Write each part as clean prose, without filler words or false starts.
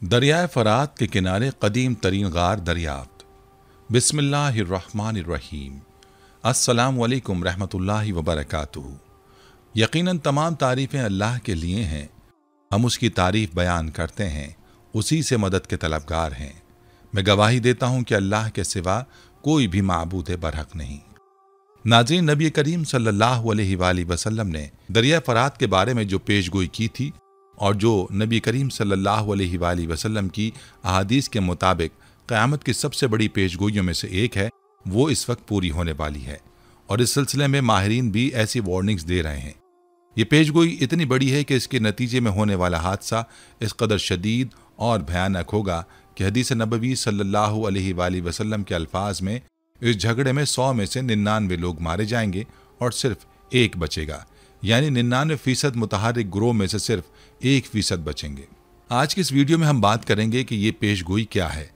दरियाए फ़रात के किनारे कदीम तरीन गार दरियाफ्त। बिस्मिल्लाहिर्रहमानिर्रहीम। अस्सलामु अलैकुम रहमतुल्लाहि व बरकातुहू। यकीनन तमाम तारीफ़ें अल्लाह के लिए हैं। हम उसकी तारीफ़ बयान करते हैं, उसी से मदद के तलबगार हैं। मैं गवाही देता हूँ कि अल्लाह के सिवा कोई भी माबूद बरहक नहीं। नाज़रीन, नबी करीम सल्लल्लाहु अलैहि वसल्लम ने दरिया फ़रात के बारे में जो पेशगोई की थी और जो नबी करीम सल्लल्लाहु अलैहि वसल्लम की अहादीस के मुताबिक क़यामत की सबसे बड़ी पेशगोइयों में से एक है, वो इस वक्त पूरी होने वाली है। और इस सिलसिले में माहिरीन भी ऐसी वार्निंग्स दे रहे हैं। ये पेशगोई इतनी बड़ी है कि इसके नतीजे में होने वाला हादसा इस कदर शदीद और भयानक होगा कि हदीस नबवी सल्लल्लाहु अलैहि वसल्लम के अल्फाज में इस झगड़े में 100 में से 99 लोग मारे जाएंगे और सिर्फ एक बचेगा, यानी 99% मुतहर्रिक ग्रोह में से सिर्फ 1% बचेंगे। आज की इस वीडियो में हम बात करेंगे कि ये पेशगोई क्या है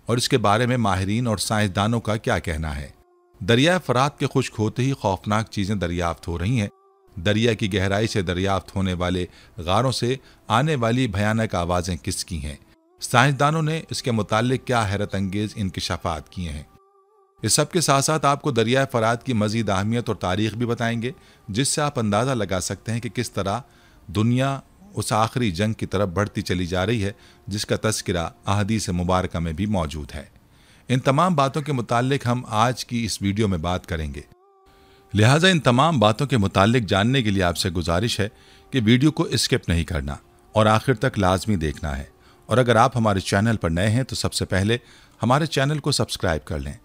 और इसके बारे में माहिरीन और साइंसदानों का क्या कहना है। दरिया फ़रात के खुश्क होते ही खौफनाक चीज़ें दरियाफ्त हो रही हैं। दरिया की गहराई से दरियाफ्त होने वाले गारों से आने वाली भयानक आवाज़ें किसकी हैं? साइंसदानों ने इसके मुताल्लिक क्या हैरत अंगेज इंकशाफात किए हैं। इस सब के साथ साथ आपको दरिया फ़रात की मज़ीद अहमियत और तारीख़ भी बताएंगे, जिससे आप अंदाज़ा लगा सकते हैं कि किस तरह दुनिया उस आखिरी जंग की तरफ बढ़ती चली जा रही है जिसका तज़किरा अहादीस मुबारका में भी मौजूद है। इन तमाम बातों के मुताल्लिक हम आज की इस वीडियो में बात करेंगे। लिहाजा इन तमाम बातों के मुताल्लिक जानने के लिए आपसे गुजारिश है कि वीडियो को स्किप नहीं करना और आखिर तक लाजमी देखना है। और अगर आप हमारे चैनल पर नए हैं तो सबसे पहले हमारे चैनल को सब्सक्राइब कर लें।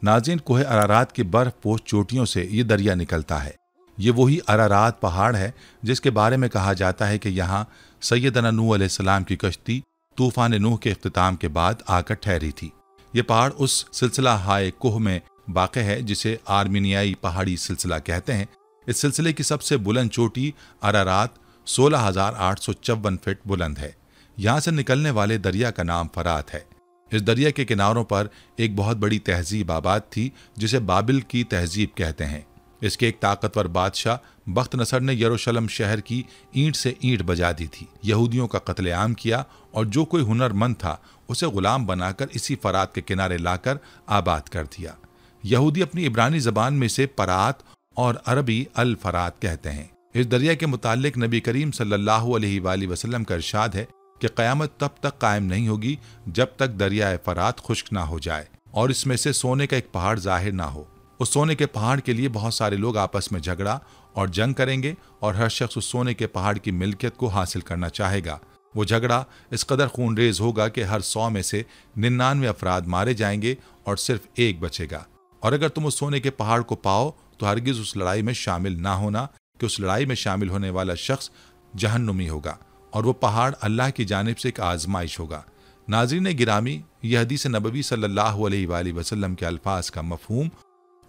नाज़रीन, कोहे अरारात की बर्फ पोश चोटियों से ये दरिया निकलता है। ये वही अरारात पहाड़ है जिसके बारे में कहा जाता है कि यहाँ सैयदना नूह अलैहिस्सलाम की कश्ती तूफान नूह के इख्तिताम के बाद आकर ठहरी थी। ये पहाड़ उस सिलसिला हाय कोह में वाक़ है जिसे आर्मीनियाई पहाड़ी सिलसिला कहते हैं। इस सिलसिले की सबसे बुलंद चोटी अरारात 16,854 फीट बुलंद है। यहाँ से निकलने वाले दरिया का नाम फ़रात है। इस दरिया के किनारों पर एक बहुत बड़ी तहजीब आबाद थी जिसे बाबिल की तहजीब कहते हैं। इसके एक ताकतवर बादशाह बख्त नसर ने यरूशलेम शहर की ईंट से ईंट बजा दी थी, यहूदियों का कत्लेआम किया और जो कोई हुनरमंद था उसे गुलाम बनाकर इसी फ़रात के किनारे लाकर आबाद कर दिया। यहूदी अपनी इब्रानी ज़बान में से परात और अरबी अल फ़रात कहते हैं। इस दरिया के मुताल्लिक नबी करीम सल्लल्लाहु अलैहि वसल्लम का इरशाद है कि क़यामत तब तक कायम नहीं होगी जब तक दरियाए फ़रात खुश्क ना हो जाए और इसमें से सोने का एक पहाड़ जाहिर ना हो। उस सोने के पहाड़ के लिए बहुत सारे लोग आपस में झगड़ा और जंग करेंगे और हर शख्स उस सोने के पहाड़ की मिल्कियत को हासिल करना चाहेगा। वो झगड़ा इस कदर खूनरेज होगा कि हर 100 में से 99 अफराद मारे जाएंगे और सिर्फ एक बचेगा। और अगर तुम उस सोने के पहाड़ को पाओ तो हरगिज उस लड़ाई में शामिल ना होना कि उस लड़ाई में शामिल होने वाला शख्स जहन्नुमी होगा और वो पहाड़ अल्लाह की जानिब से एक आजमाइश होगा। नाज़रीन गिरामी, यह हदीस नबवी सल्लल्लाहु अलैहि वसल्लम के अल्फाज का मफहूम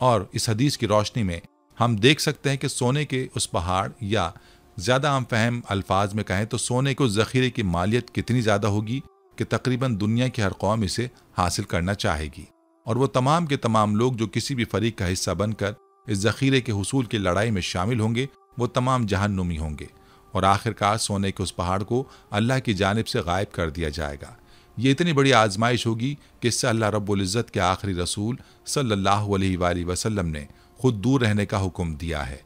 और इस हदीस की रोशनी में हम देख सकते हैं कि सोने के उस पहाड़, या ज़्यादा आम फहम अल्फाज में कहें तो सोने के उस ज़ख़ीरे की मालियत कितनी ज़्यादा होगी कि तकरीबन दुनिया की हर कौम इसे हासिल करना चाहेगी और वो तमाम के तमाम लोग जो किसी भी फरीक का हिस्सा बनकर इस ज़ख़ीरे के हुसूल की लड़ाई में शामिल होंगे वो तमाम जहन्नुमी होंगे और आखिरकार सोने के उस पहाड़ को अल्लाह की जानिब से गायब कर दिया जाएगा। ये इतनी बड़ी आजमाइश होगी कि इससे अल्लाह रब्बुल इज़्ज़त के आखिरी रसूल सल्लल्लाहु अलैहि वसल्लम ने खुद दूर रहने का हुक्म दिया है।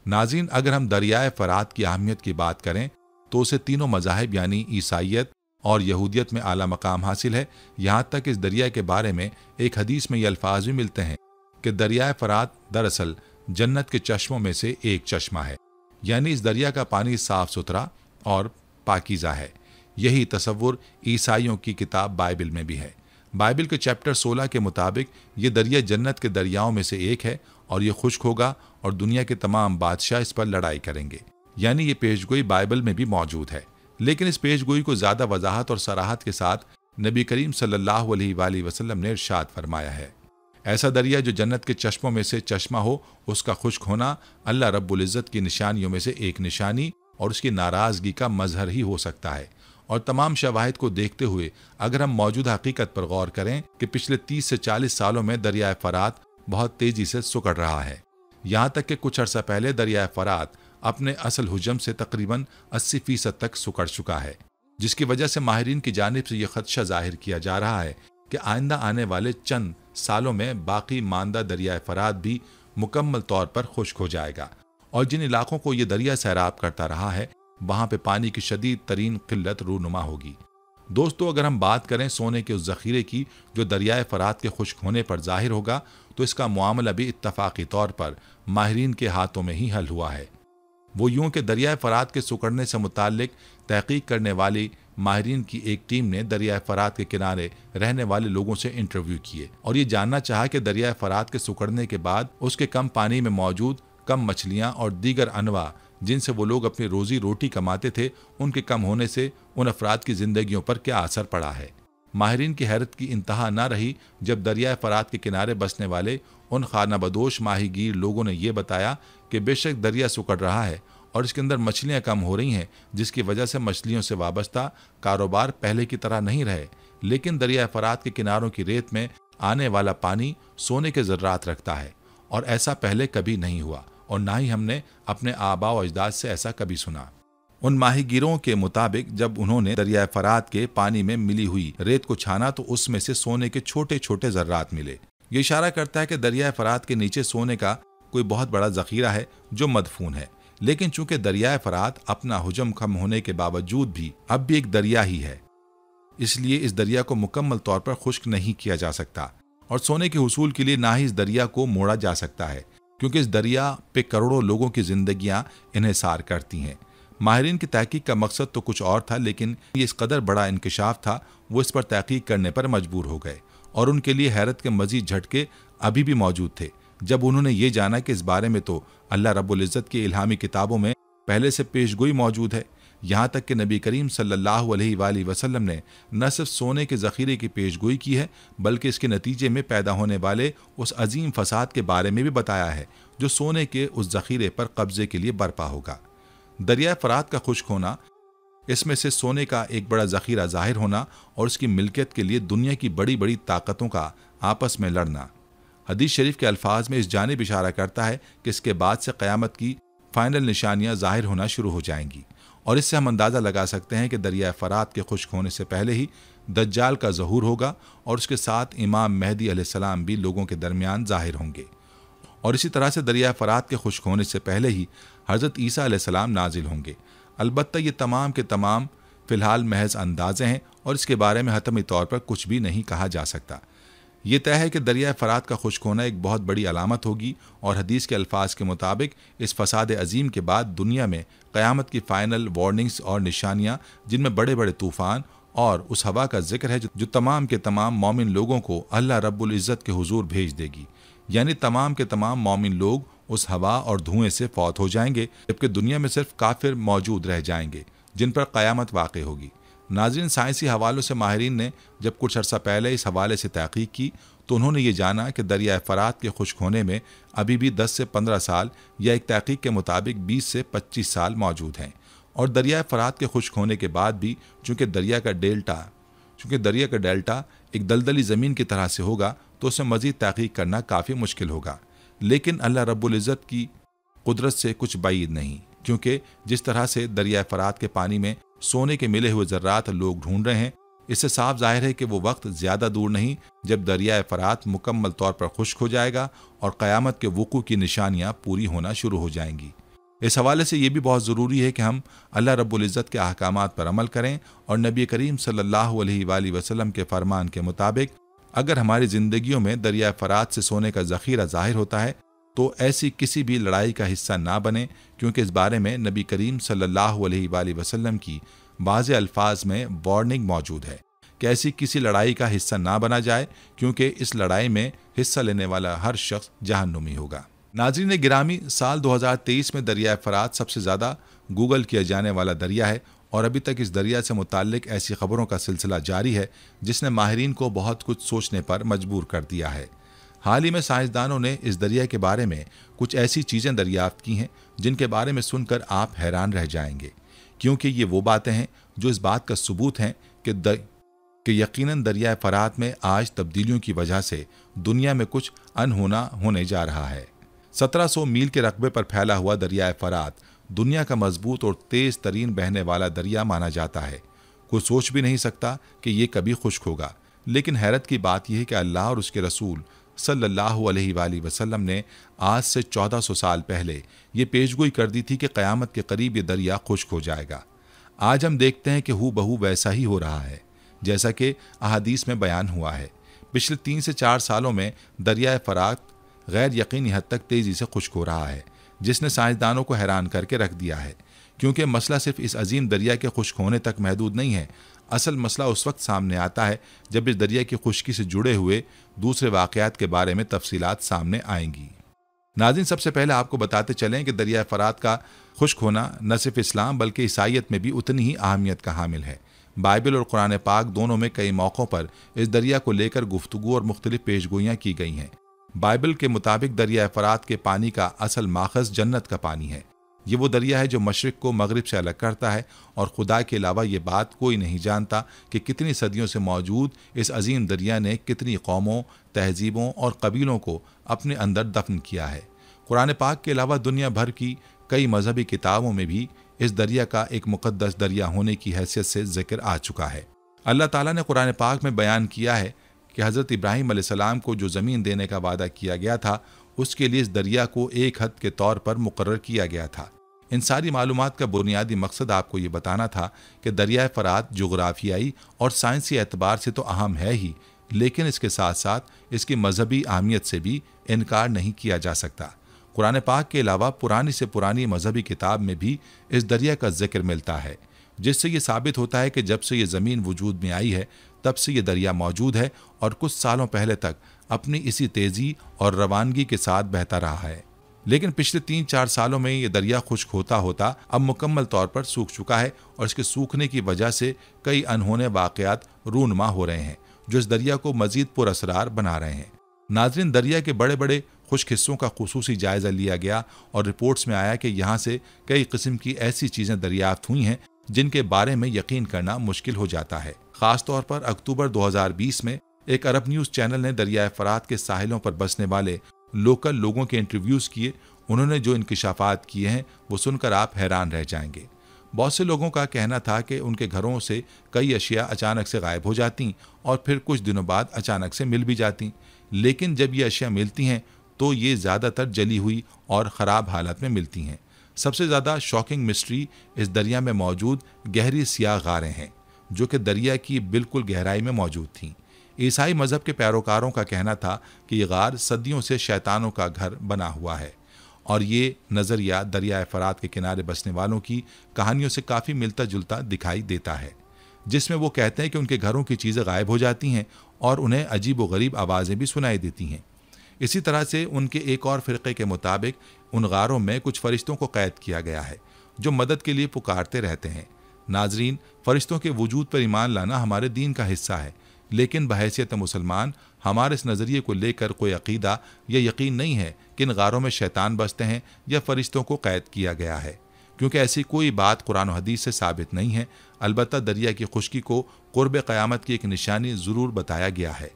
नाज़रीन, अगर हम दरियाए फ़रात की अहमियत की बात करें तो उसे तीनों मज़ाहिब यानी ईसाइयत और यहूदियत में आला मकाम हासिल है। यहाँ तक इस दरिया के बारे में एक हदीस में ये अल्फाज भी मिलते हैं कि दरियाए फ़रात दरअसल जन्नत के चश्मों में से एक चश्मा है, यानी इस दरिया का पानी साफ सुथरा और पाकीज़ा है। यही तसव्वुर ईसाइयों की किताब बाइबिल में भी है। बाइबिल के चैप्टर 16 के मुताबिक ये दरिया जन्नत के दरियाओं में से एक है और ये खुश्क होगा और दुनिया के तमाम बादशाह इस पर लड़ाई करेंगे। यानी ये पेशगोई बाइबिल में भी मौजूद है, लेकिन इस पेशगोई को ज़्यादा वजाहत और सराहत के साथ नबी करीम सल्लल्लाहु अलैहि वसल्लम ने इरशाद फरमाया है, ऐसा दरिया जो जन्नत के चश्मों में से चश्मा हो, उसका खुश्क होना अल्लाह रब्बुल इज़्ज़त की निशानियों में से एक निशानी और उसकी नाराज़गी का मजहर ही हो सकता है। और तमाम शवाहिद को देखते हुए अगर हम मौजूदा हकीकत पर गौर करें कि पिछले 30 से 40 सालों में दरियाए फ़रात बहुत तेज़ी से सुकड़ रहा है। यहाँ तक कि कुछ अर्सा पहले दरियाए फ़रात अपने असल हुजम से तकरीबन 80% तक सुकड़ चुका है। जिसकी वजह से माहिरीन की जानिब से यह खदशा जाहिर किया जा रहा है कि आइंदा आने वाले चंद सालों में बाकी मानदा दरियाए फरात भी मुकम्मल तौर पर खुश्क हो जाएगा और जिन इलाकों को यह दरिया सैराब करता रहा है वहां पे पानी की शदीद तरीन किल्लत रूनुमा होगी। दोस्तों, अगर हम बात करें सोने के उस जखीरे की जो दरियाए फरात के खुश्क होने पर जाहिर होगा, तो इसका मामला भी इत्तफाकी तौर पर माहिरीन के हाथों में ही हल हुआ है। वो यूं कि दरियाए फरात के सुकड़ने से मुताल्लिक तहकीक करने वाली माहिरीन की एक टीम ने दरियाए फरात के किनारे रहने वाले लोगों से इंटरव्यू किए और ये जानना चाहा कि दरियाए फरात के सुकड़ने के बाद उसके कम पानी में मौजूद कम मछलियां और दीगर अनवा जिनसे वो लोग अपनी रोजी रोटी कमाते थे, उनके कम होने से उन अफराद की जिंदगियों पर क्या असर पड़ा है। माहिरीन की हैरत की इंतहा न रही जब दरियाए फरात के किनारे बसने वाले उन खानाबदोश माहीगीर लोगों ने यह बताया कि बेशक दरिया सुकड़ रहा है और इसके अंदर मछलियां कम हो रही हैं, जिसकी वजह से मछलियों से वाबस्ता कारोबार पहले की तरह नहीं रहे, लेकिन दरियाए फरात के किनारों की रेत में आने वाला पानी सोने के ज़र्रात रखता है और ऐसा पहले कभी नहीं हुआ और ना ही हमने अपने आबा व अजदाद से ऐसा कभी सुना। उन माहीगीरों के मुताबिक जब उन्होंने दरियाए फरात के पानी में मिली हुई रेत को छाना तो उसमें से सोने के छोटे छोटे ज़र्रात मिले। ये इशारा करता है कि दरियाए फरात के नीचे सोने का कोई बहुत बड़ा ज़खीरा है जो मदफून है, लेकिन चूंकि दरियाए फरात अपना हुजम कम होने के बावजूद भी अब भी एक दरिया ही है, इसलिए इस दरिया को मुकम्मल तौर पर खुश्क नहीं किया जा सकता और सोने के हुसूल के लिए ना ही इस दरिया को मोड़ा जा सकता है, क्योंकि इस दरिया पे करोड़ों लोगों की जिंदगियां इन्हिसार करती हैं। माहिरीन की तहकीक का मकसद तो कुछ और था, लेकिन ये इस कदर बड़ा इंकशाफ था वो इस पर तहकीक करने पर मजबूर हो गए और उनके लिए हैरत के मजीद झटके अभी भी मौजूद थे जब उन्होंने ये जाना कि इस बारे में तो अल्लाह रब्बुल इज़्ज़त की इल्हामी किताबों में पहले से पेशगोई मौजूद है। यहाँ तक कि नबी करीम सल्लल्लाहु अलैहि वसल्लम ने न सिर्फ सोने के ज़ख़ीरे की पेशगोई की है, बल्कि इसके नतीजे में पैदा होने वाले उस अजीम फसाद के बारे में भी बताया है जो सोने के उस ज़ख़ीरे पर कब्जे के लिए बर्पा होगा। दरिया फ़रात का खुश्क होना, इसमें से सोने का एक बड़ा ज़ख़ीरा ज़ाहिर होना और उसकी मिल्कियत के लिए दुनिया की बड़ी बड़ी ताकतों का आपस में लड़ना, हदीस शरीफ के अल्फाज में इस जानिब इशारा करता है कि इसके बाद से क़यामत की फाइनल निशानियां ज़ाहिर होना शुरू हो जाएंगी और इससे हम अंदाज़ा लगा सकते हैं कि दरिया फ़रात के खुश्क होने से पहले ही दज्जाल का ज़हूर होगा और उसके साथ इमाम मेहदी अलैहिस्सलाम भी लोगों के दरमियान ज़ाहिर होंगे और इसी तरह से दरिया फ़रात के खुश्क होने से पहले ही हज़रत ईसा अलैहिस्सलाम नाजिल होंगे। अलबत्ता ये तमाम के तमाम फ़िलहाल महज अंदाज़े हैं और इसके बारे में हतमी तौर पर कुछ भी नहीं कहा जा सकता। ये तय है कि दरिया फ़रात का खुश्क होना एक बहुत बड़ी अलामत होगी और हदीस के अल्फाज के मुताबिक इस फसाद अजीम के बाद दुनिया में क़यामत की फ़ाइनल वार्निंग्स और निशानियाँ, जिनमें बड़े बड़े तूफ़ान और उस हवा का जिक्र है जो तमाम के तमाम मौमिन लोगों को अल्लाह रब्बुल इज़्ज़त के हुजूर भेज देगी, यानी तमाम के तमाम मौमिन लोग उस हवा और धुएं से फौत हो जाएंगे, जबकि दुनिया में सिर्फ काफिर मौजूद रह जाएंगे जिन पर क़यामत वाक़ई होगी। नाज़रीन, साइंसी हवालों से माहिरीन ने जब कुछ अर्सा पहले इस हवाले से तहकीक की तो उन्होंने ये जाना कि दरिया फ़रात के खुश्क होने में अभी भी 10 से 15 साल या एक तहकीक के मुताबिक 20 से 25 साल मौजूद हैं और दरिया फ़रात के खुश्क होने के बाद भी चूँकि दरिया का डेल्टा एक दलदली ज़मीन की तरह से होगा तो उसमें मज़ीद तहकीक करना काफ़ी मुश्किल होगा, लेकिन अल्लाह रब्बुल इज़्ज़त की कुदरत से कुछ बाइद नहीं, क्योंकि जिस तरह से दरिया फ़रात के पानी में सोने के मिले हुए ज़र्रात लोग ढूंढ रहे हैं, इससे साफ जाहिर है कि वो वक्त ज़्यादा दूर नहीं जब दरिया फ़रात मुकम्मल तौर पर खुश्क हो जाएगा और क़यामत के वक़ूअ की निशानियाँ पूरी होना शुरू हो जाएंगी। इस हवाले से ये भी बहुत ज़रूरी है कि हम अल्लाह रब्बुल इज़्ज़त के अहकामात पर अमल करें और नबी करीम सल्लल्लाहु अलैहि वसल्लम के फरमान के मुताबिक अगर हमारी ज़िंदगियों में दरिया फ़रात से सोने का ज़ख़ीरा ज़ाहिर होता है तो ऐसी किसी भी लड़ाई का हिस्सा ना बने, क्योंकि इस बारे में नबी करीम सल्लल्लाहु अलैहि वसल्लम की वाज़े अल्फाज में वार्निंग मौजूद है कि ऐसी किसी लड़ाई का हिस्सा ना बना जाए, क्योंकि इस लड़ाई में हिस्सा लेने वाला हर शख्स जहन्नुमी होगा। नाज़रीन गिरामी, साल 2023 में दरिया फ़रात सबसे ज़्यादा गूगल किया जाने वाला दरिया है और अभी तक इस दरिया से मुताल्लिक ऐसी खबरों का सिलसिला जारी है जिसने माहिरीन को बहुत कुछ सोचने पर मजबूर कर दिया है। हाल ही में साइंसदानों ने इस दरिया के बारे में कुछ ऐसी चीज़ें दरियाफ्त की हैं जिनके बारे में सुनकर आप हैरान रह जाएंगे, क्योंकि ये वो बातें हैं जो इस बात का सबूत हैं कि यकीनन दरिया फ़रात में आज तब्दीलियों की वजह से दुनिया में कुछ अनहोना होने जा रहा है। 1700 मील के रकबे पर फैला हुआ दरिया फ़रात दुनिया का मजबूत और तेज़ तरीन बहने वाला दरिया माना जाता है। कोई सोच भी नहीं सकता कि ये कभी खुश्क होगा। लेकिन हैरत की बात यह है कि अल्लाह और उसके रसूल सल्लल्लाहु अलैहि वसल्लम ने आज से 1400 साल पहले ये पेशगोई कर दी थी कि क़यामत के करीब ये दरिया खुश्क हो जाएगा। आज हम देखते हैं कि हू बहू वैसा ही हो रहा है जैसा कि अहादीस में बयान हुआ है। पिछले 3 से 4 सालों में दरियाए फ़रात गैर यकीनी हद तक तेज़ी से खुश्क हो रहा है, जिसने साइंसदानों को हैरान करके रख दिया है। क्योंकि मसला सिर्फ इस अजीम दरिया के खुश्क होने तक महदूद नहीं है। असल मसला उस वक्त सामने आता है जब इस दरिया की खुश्की से जुड़े हुए दूसरे वाक़यात के बारे में तफसीलात सामने आएंगी। नाज़रीन, सबसे पहले आपको बताते चलें कि दरिया फ़रात का खुश्क होना न सिर्फ इस्लाम बल्कि ईसाईयत में भी उतनी ही अहमियत का हामिल है। बाइबल और कुरान पाक दोनों में कई मौक़ों पर इस दरिया को लेकर गुफ्तगू और मुख्तलिफ पेशगोइयाँ की गई हैं। बाइबल के मुताबिक दरिया फ़रात के पानी का असल माखज़ जन्नत का पानी है। ये वो दरिया है जो मशरिक़ को मगरिब से अलग करता है और खुदा के अलावा ये बात कोई नहीं जानता कि कितनी सदियों से मौजूद इस अजीम दरिया ने कितनी कौमों, तहजीबों और कबीलों को अपने अंदर दफन किया है। कुरान पाक के अलावा दुनिया भर की कई मजहबी किताबों में भी इस दरिया का एक मुक़द्दस दरिया होने की हैसियत से जिक्र आ चुका है। अल्लाह ताला ने कुरान पाक में बयान किया है कि हज़रत इब्राहीम अलैहिस्सलाम को जो ज़मीन देने का वादा किया गया था उसके लिए इस दरिया को एक हद के तौर पर मुकर्रर किया गया था। इन सारी मालूमात का बुनियादी मकसद आपको ये बताना था कि दरियाए फ़रात जोग्राफियाई और साइंसी एतबार से तो अहम है ही, लेकिन इसके साथ साथ इसकी मजहबी अहमियत से भी इनकार नहीं किया जा सकता। कुरान पाक के अलावा पुरानी से पुरानी मजहबी किताब में भी इस दरिया का जिक्र मिलता है, जिससे ये साबित होता है कि जब से ये ज़मीन वजूद में आई है तब से ये दरिया मौजूद है और कुछ सालों पहले तक अपनी इसी तेज़ी और रवानगी के साथ बहता रहा है। लेकिन पिछले 3-4 सालों में ये दरिया खुश्क होता होता अब मुकम्मल तौर पर सूख चुका है और इसके सूखने की वजह से कई अनहोने वाक़यात रूनमा हो रहे हैं जो इस दरिया को मज़ीद पुरअसरार बना रहे हैं। नाज़रीन, दरिया के बड़े बड़े खुश्क हिस्सों का खुसूसी जायज़ा लिया गया और रिपोर्ट्स में आया कि यहाँ से कई किस्म की ऐसी चीज़ें दरियाफ्त हुई हैं जिनके बारे में यकीन करना मुश्किल हो जाता है। ख़ास तौर पर अक्टूबर 2020 में एक अरब न्यूज़ चैनल ने दरियाए फ़रात के साहिलों पर बसने वाले लोकल लोगों के इंटरव्यूज़ किए। उन्होंने जो इंकिशाफात किए हैं वो सुनकर आप हैरान रह जाएंगे। बहुत से लोगों का कहना था कि उनके घरों से कई अशिया अचानक से गायब हो जाती और फिर कुछ दिनों बाद अचानक से मिल भी जाती, लेकिन जब ये अशिया मिलती हैं तो ये ज़्यादातर जली हुई और ख़राब हालत में मिलती हैं। सबसे ज़्यादा शॉकिंग मिस्ट्री इस दरिया में मौजूद गहरी सियाह गारें हैं जो कि दरिया की बिल्कुल गहराई में मौजूद थीं। ईसाई मज़हब के पैरोकारों का कहना था कि ये गार सदियों से शैतानों का घर बना हुआ है और ये नज़रिया दरियाए फ़रात के किनारे बसने वालों की कहानियों से काफ़ी मिलता जुलता दिखाई देता है, जिसमें वो कहते हैं कि उनके घरों की चीज़ें गायब हो जाती हैं और उन्हें अजीब व गरीब आवाज़ें भी सुनाई देती हैं। इसी तरह से उनके एक और फ़िरक़े के मुताबिक उन गारों में कुछ फ़रिश्तों को क़ैद किया गया है जो मदद के लिए पुकारते रहते हैं। नाजरीन, फ़रिश्तों के वजूद पर ईमान लाना हमारे दीन का हिस्सा है, लेकिन बहैसियत मुसलमान हमारे इस नज़रिए को लेकर कोई अक़ीदा या यकीन नहीं है कि इन गारों में शैतान बसते हैं या फ़रिश्तों को क़ैद किया गया है, क्योंकि ऐसी कोई बात कुरान और हदीस से साबित नहीं है। अलबत्ता दरिया की खुश्की को क़ुर्ब क़यामत की एक निशानी ज़रूर बताया गया है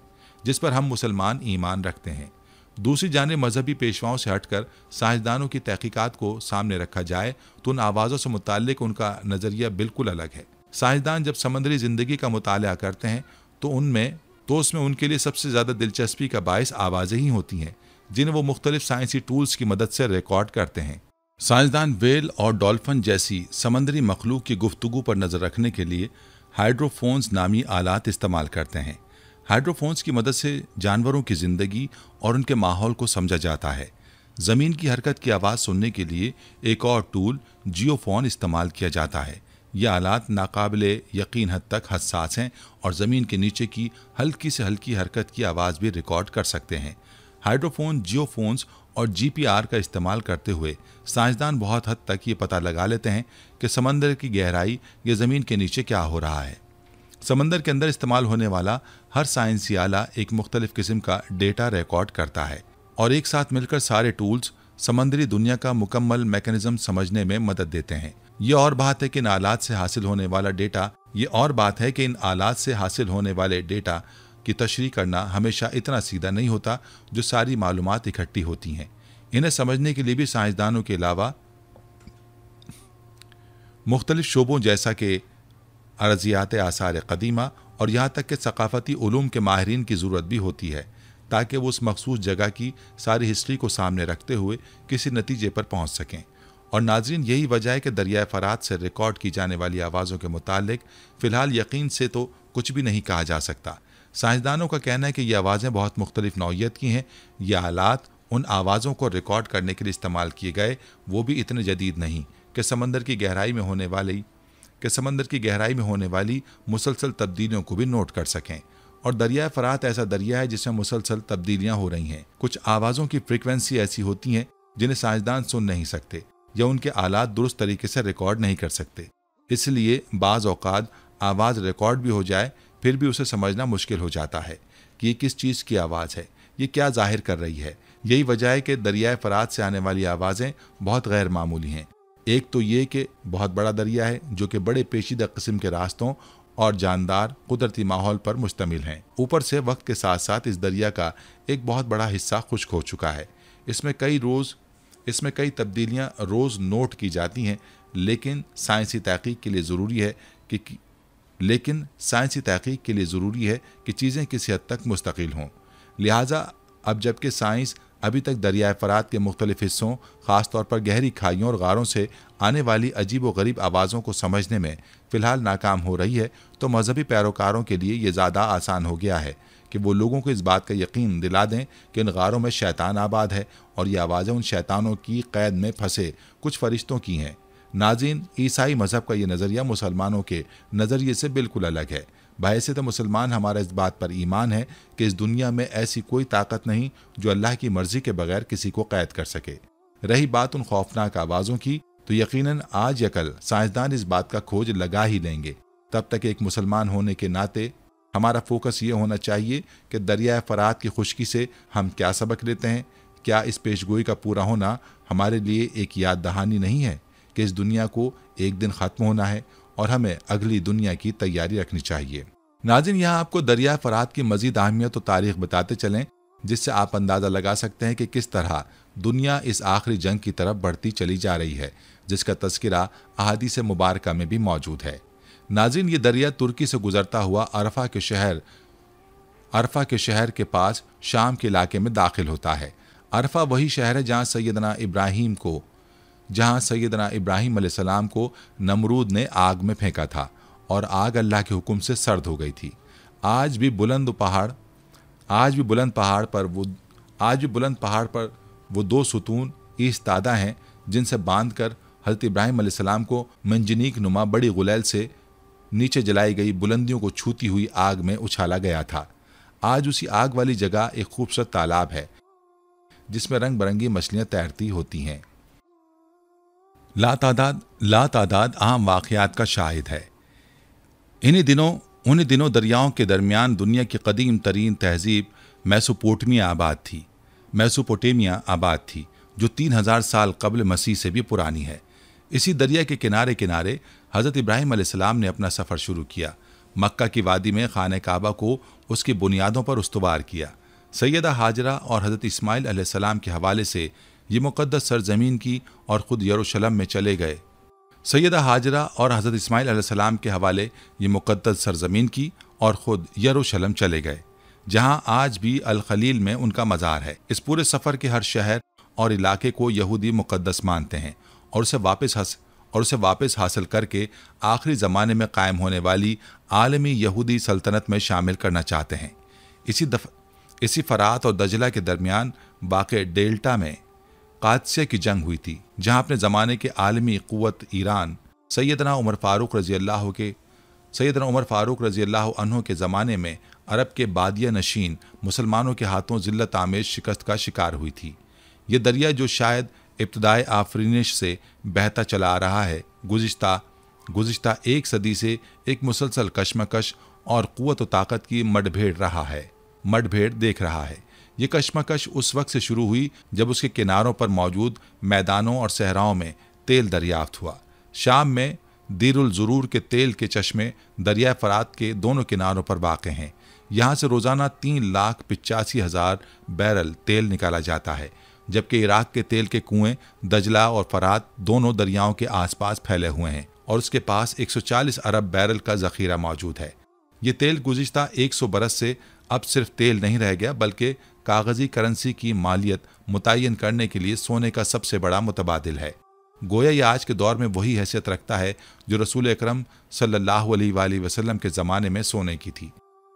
जिस पर हम मुसलमान ईमान रखते हैं। दूसरी जानिब मजहबी पेशवाओं से हटकर साइंसदानों की तहकीकात को सामने रखा जाए तो उन आवाज़ों से मुताल्लिक उनका नज़रिया बिल्कुल अलग है। साइंसदान जब समंदरी ज़िंदगी का मुताला करते हैं तो उसमें उनके लिए सबसे ज़्यादा दिलचस्पी का बायस आवाज़ें ही होती हैं जिन्हें वो मुख्तलिफ साइंसी टूल्स की मदद से रिकॉर्ड करते हैं। साइंसदान व्हेल और डॉल्फिन जैसी समंदरी मखलूक की गुफ्तगू पर नज़र रखने के लिए हाइड्रोफोन्स नामी आलात इस्तेमाल करते हैं। हाइड्रोफोन्स की मदद से जानवरों की ज़िंदगी और उनके माहौल को समझा जाता है। ज़मीन की हरकत की आवाज़ सुनने के लिए एक और टूल जियोफोन इस्तेमाल किया जाता है। यह आलात नाकाबिले यकीन हद तक हसास हैं और ज़मीन के नीचे की हल्की से हल्की हरकत की आवाज़ भी रिकॉर्ड कर सकते हैं। हाइड्रोफोन, जियोफोन्स और जीपीआर का इस्तेमाल करते हुए साइंसदान बहुत हद तक ये पता लगा लेते हैं कि समंदर की गहराई या ज़मीन के नीचे क्या हो रहा है। समंदर के अंदर इस्तेमाल होने वाला हर साइंसी आला एक मुख्तलिफ किस्म का डेटा रिकॉर्ड करता है और एक साथ मिलकर सारे टूल्स समंदरी दुनिया का मुकम्मल मैकेनिज्म समझने में मदद देते हैं। ये और बात है कि इन आलात से हासिल होने वाले डेटा की तशरीह करना हमेशा इतना सीधा नहीं होता जो सारी मालूमात इकट्ठी होती हैं। इन्हें समझने के लिए भी साइंसदानों के अलावा मुख्तलिफ शोबों जैसा कि अर्जियात आसार कदीमा और यहाँ तक कि सकाफती उलूम के माहिरीन की ज़रूरत भी होती है ताकि वो उस मखसूस जगह की सारी हिस्ट्री को सामने रखते हुए किसी नतीजे पर पहुँच सकें। और नाजरीन, यही वजह है कि दरियाए फरात से रिकॉर्ड की जाने वाली आवाज़ों के मुतालिक फ़िलहाल यकीन से तो कुछ भी नहीं कहा जा सकता। साइंसदानों का कहना है कि ये आवाज़ें बहुत मुख्तलिफ नौइयत की हैं। ये आलात उन आवाज़ों को रिकॉर्ड करने के लिए इस्तेमाल किए गए, वो भी इतने जदीद नहीं कि समंदर की गहराई में होने वाली मुसलसल तब्दीलियों को भी नोट कर सकें। और दरिया फरात ऐसा दरिया है जिसमें मुसलसल तब्दीलियां हो रही हैं। कुछ आवाज़ों की फ्रीक्वेंसी ऐसी होती हैं जिन्हें साइंसदान सुन नहीं सकते या उनके आलात दुरुस्त तरीके से रिकॉर्ड नहीं कर सकते। इसलिए बाज़ औक़ात आवाज़ रिकॉर्ड भी हो जाए फिर भी उसे समझना मुश्किल हो जाता है कि ये किस चीज़ की आवाज़ है, ये क्या जाहिर कर रही है। यही वजह है कि दरियाए फरात से आने वाली आवाज़ें बहुत गैर मामूली हैं। एक तो ये कि बहुत बड़ा दरिया है जो कि बड़े पेचीदा किस्म के रास्तों और जानदार कुदरती माहौल पर मुश्तमिल हैं। ऊपर से वक्त के साथ साथ इस दरिया का एक बहुत बड़ा हिस्सा खुश्क हो चुका है। इसमें कई तब्दीलियां रोज़ नोट की जाती हैं, लेकिन साइंसी तहकीक के लिए ज़रूरी है कि चीज़ें किसी हद तक मुस्तकिल हों। लिहाजा अब जबकि साइंस अभी तक दरियाए फरात के मुख्तलिफ हिस्सों, ख़ास तौर पर गहरी खाइयों और गारों से आने वाली अजीब व गरीब आवाज़ों को समझने में फ़िलहाल नाकाम हो रही है, तो मजहबी पैरोकारों के लिए ये ज़्यादा आसान हो गया है कि वो लोगों को इस बात का यकीन दिला दें कि इन गारों में शैतान आबाद है और ये आवाज़ें उन शैतानों की क़ैद में फंसे कुछ फरिश्तों की हैं। नाज़रीन, ईसाई मज़हब का ये नज़रिया मुसलमानों के नज़रिए से बिल्कुल अलग है। बहैसियत मुसलमान हमारा इस बात पर ईमान है कि इस दुनिया में ऐसी कोई ताकत नहीं जो अल्लाह की मर्ज़ी के बगैर किसी को कैद कर सके। रही बात उन खौफनाक आवाज़ों की, तो यकीनन आज या कल साइंसदान इस बात का खोज लगा ही लेंगे। तब तक एक मुसलमान होने के नाते हमारा फोकस ये होना चाहिए कि दरियाए फरात की खुश्की से हम क्या सबक लेते हैं। क्या इस पेशगोई का पूरा होना हमारे लिए एक याद दहानी नहीं है कि इस दुनिया को एक दिन ख़त्म होना है और हमें अगली दुनिया की तैयारी रखनी चाहिए। नाज़रीन, यहाँ आपको दरिया फरात की मज़ीद अहमियत और तारीख़ बताते चलें, जिससे आप अंदाज़ा लगा सकते हैं कि किस तरह दुनिया इस आखिरी जंग की तरफ बढ़ती चली जा रही है, जिसका तज़किरा अहादीस मुबारका में भी मौजूद है। नाज़रीन, ये दरिया तुर्की से गुजरता हुआ अरफा के शहर के पास शाम के इलाके में दाखिल होता है। अरफा वही शहर है जहाँ सैयदना इब्राहीम अलैहिस्सलाम को नमरूद ने आग में फेंका था और आग अल्लाह के हुक्म से सर्द हो गई थी। आज भी बुलंद पहाड़ पर वो दो सुतून ईस्तादा हैं जिनसे बांधकर हज़रत इब्राहीम अलैहिस्सलाम को मंजनीक नुमा बड़ी गुलैल से नीचे जलाई गई बुलंदियों को छूती हुई आग में उछाला गया था। आज उसी आग वाली जगह एक खूबसूरत तालाब है जिसमें रंग बिरंगी मछलियां तैरती होती हैं। लातादाद अहम वाक़यात का शाहिद है। उन्हीं दिनों दरियाओं के दरमियान दुनिया की कदीम तरीन तहजीब मेसोपोटामिया आबाद थी जो 3000 साल कबल मसीह से भी पुरानी है। इसी दरिया के किनारे किनारे हज़रत इब्राहीम अलैहिस्सलाम ने अपना सफ़र शुरू किया। मक्का की वादी में खाने काबा को उसकी बुनियादों पर उस्तवार किया। सैयदा हाजरा और हज़रत इस्माइल अलैहिस्सलाम के हवाले से ये मुक़द्दस सरज़मीन की और ख़ुद यरूशलेम में चले गए। सैयदा हाजरा और हज़रत इस्माइल अलैहिस्सलाम के हवाले ये मुक़द्दस सरज़मीन की और ख़ुद यरूशलेम चले गए, जहाँ आज भी अल खलील में उनका मज़ार है। इस पूरे सफ़र के हर शहर और इलाके को यहूदी मुक़द्दस मानते हैं और उसे वापस हासिल करके आखिरी ज़माने में कायम होने वाली आलमी यहूदी सल्तनत में शामिल करना चाहते हैं। इसी फ़रात और दजला के दरमियान वाक़े डेल्टा में कादसिया की जंग हुई थी, जहां अपने ज़माने के आलमी क़ुव्वत ईरान सैयदना उमर फ़ारूक रज़ी अल्लाह अन्हु के ज़माने में अरब के बादिया नशीन मुसलमानों के हाथों ज़िल्लत आमेज़ शिकस्त का शिकार हुई थी। ये दरिया जो शायद इब्तिदाए आफरीनिश से बहता चला आ रहा है, गुज़िश्ता एक सदी से एक मुसलसल कशमकश और क़ुव्वत व ताकत की मडभेड़ देख रहा है। ये कशमकश उस वक्त से शुरू हुई जब उसके किनारों पर मौजूद मैदानों और सहराओं में तेल दरियाफ्त हुआ। शाम में दीरुल ज़ुरूर के तेल के चश्मे दरिया फ़रात के दोनों किनारों पर वाक़ हैं। यहाँ से रोज़ाना 3,85,000 बैरल तेल निकाला जाता है, जबकि इराक़ के तेल के कुएं दजला और फ़रात दोनों दरियाओं के आसपास फैले हुए हैं और उसके पास 140 अरब बैरल का जखीरा मौजूद है। ये तेल गुज़िश्ता 100 बरस से अब सिर्फ तेल नहीं रह गया, बल्कि कागजी करेंसी की मालियत मुतय्यन करने के लिए सोने का सबसे बड़ा मुतबादिल है। गोया ये आज के दौर में वही हैसियत रखता है जो रसूल अकरम सल्लल्लाहु अलैहि वसल्लम के ज़माने में सोने की थी।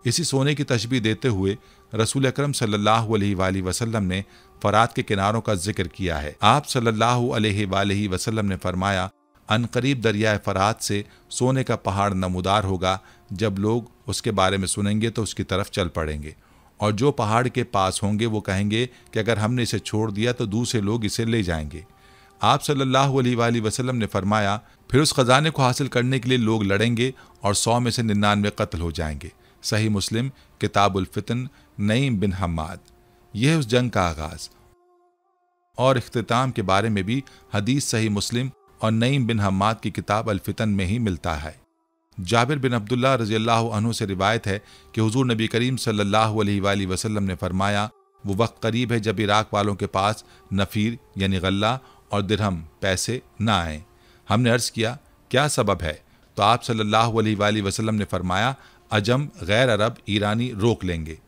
इसी सोने की तशबीह देते हुए रसूल अकरम सल्लल्लाहु अलैहि वसल्लम ने फ़रात के किनारों का जिक्र किया है। आप सल्लल्लाहु अलैहि वसल्लम ने फरमाया, अनकरीब दरियाए फ़रात से सोने का पहाड़ नमूदार होगा। जब लोग उसके बारे में सुनेंगे तो उसकी तरफ चल पड़ेंगे, और जो पहाड़ के पास होंगे वो कहेंगे कि अगर हमने इसे छोड़ दिया तो दूसरे लोग इसे ले जाएंगे। आप सल्लल्लाहु अलैहि वसल्लम ने फरमाया, फिर उस खजाने को हासिल करने के लिए लोग लड़ेंगे और 100 में से 99 कत्ल हो जाएंगे। सही मुस्लिम किताबुल फितन, नईम बिन हम्माद। यह उस जंग का आगाज़ और इख्तिताम के बारे में भी हदीस सही मुस्लिम और नईम बिन हम्माद की किताब अल फितन में ही मिलता है। जाबिर बिन अब्दुल्लाह रज़ियल्लाहु अन्हु से रिवायत है कि हुजूर नबी करीम सल्लल्लाहु अलैहि वसल्लम ने फरमाया, वो वक्त करीब है जब इराक वालों के पास नफ़ीर यानी गल्ला और दिरहम पैसे न आए। हमने अर्ज़ किया, क्या सबब है? तो आप सल्लल्लाहु अलैहि वसल्लम ने फरमाया, अजम, गैर अरब, ईरानी रोक लेंगे।